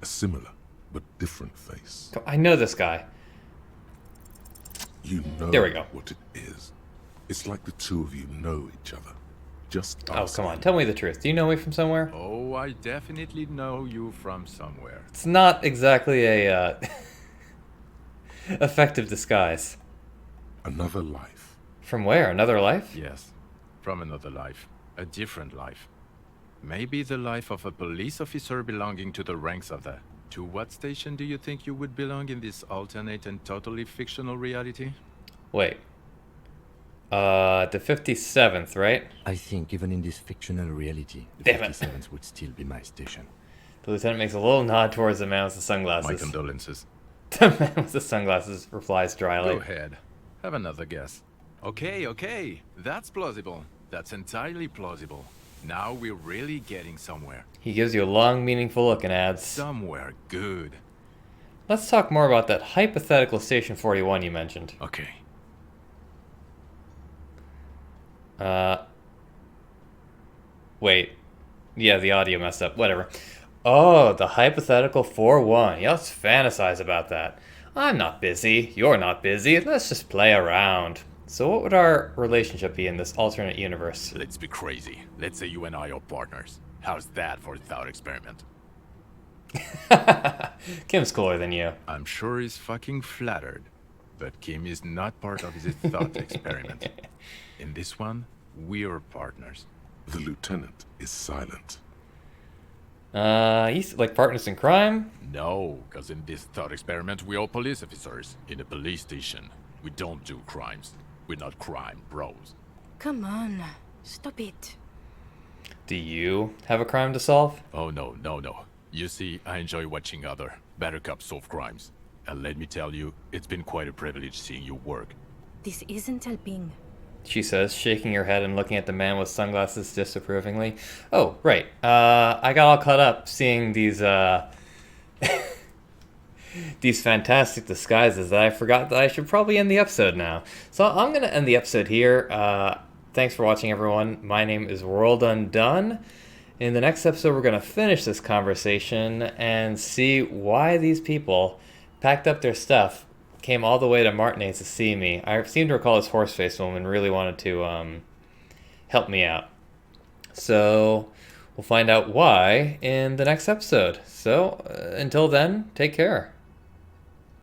A similar, but different face. I know this guy. You know there we go. What it is. It's like the two of you know each other. Just Oh, come on. Tell me the truth. Do you know me from somewhere? Oh, I definitely know you from somewhere. It's not exactly a, effective disguise. Another life. From where? Another life? Yes. From another life. A different life. Maybe the life of a police officer belonging to the ranks of the... To what station do you think you would belong in this alternate and totally fictional reality? Wait. The 57th, right? I think even in this fictional reality, the Damn it. 57th would still be my station. The lieutenant makes a little nod towards the man with the sunglasses. My condolences. The man with the sunglasses replies dryly. Go ahead. Have another guess. Okay. That's plausible. That's entirely plausible. Now we're really getting somewhere. He gives you a long, meaningful look and adds... Somewhere good. Let's talk more about that hypothetical Station 41 you mentioned. Okay. Wait. Yeah, the audio messed up. Whatever. Oh, the hypothetical 4-1. Yeah, let's fantasize about that. I'm not busy. You're not busy. Let's just play around. So what would our relationship be in this alternate universe? Let's be crazy. Let's say you and I are partners. How's that for a thought experiment? Kim's cooler than you. I'm sure he's fucking flattered. But Kim is not part of his thought experiment. In this one, we're partners. The lieutenant is silent. He's like partners in crime? No, because in this thought experiment, we're all police officers in a police station. We don't do crimes. We're not crime bros. Come on, stop it. Do you have a crime to solve? Oh, no. You see, I enjoy watching other better cops solve crimes. And let me tell you, it's been quite a privilege seeing you work. This isn't helping. She says, shaking her head and looking at the man with sunglasses disapprovingly. Oh, right. I got all caught up seeing these, these fantastic disguises that I forgot that I should probably end the episode now. So I'm going to end the episode here. Thanks for watching, everyone. My name is World Undone. In the next episode, we're going to finish this conversation and see why these people packed up their stuff, came all the way to Martinez to see me. I seem to recall this horse-faced woman really wanted to help me out. So we'll find out why in the next episode. So until then, take care.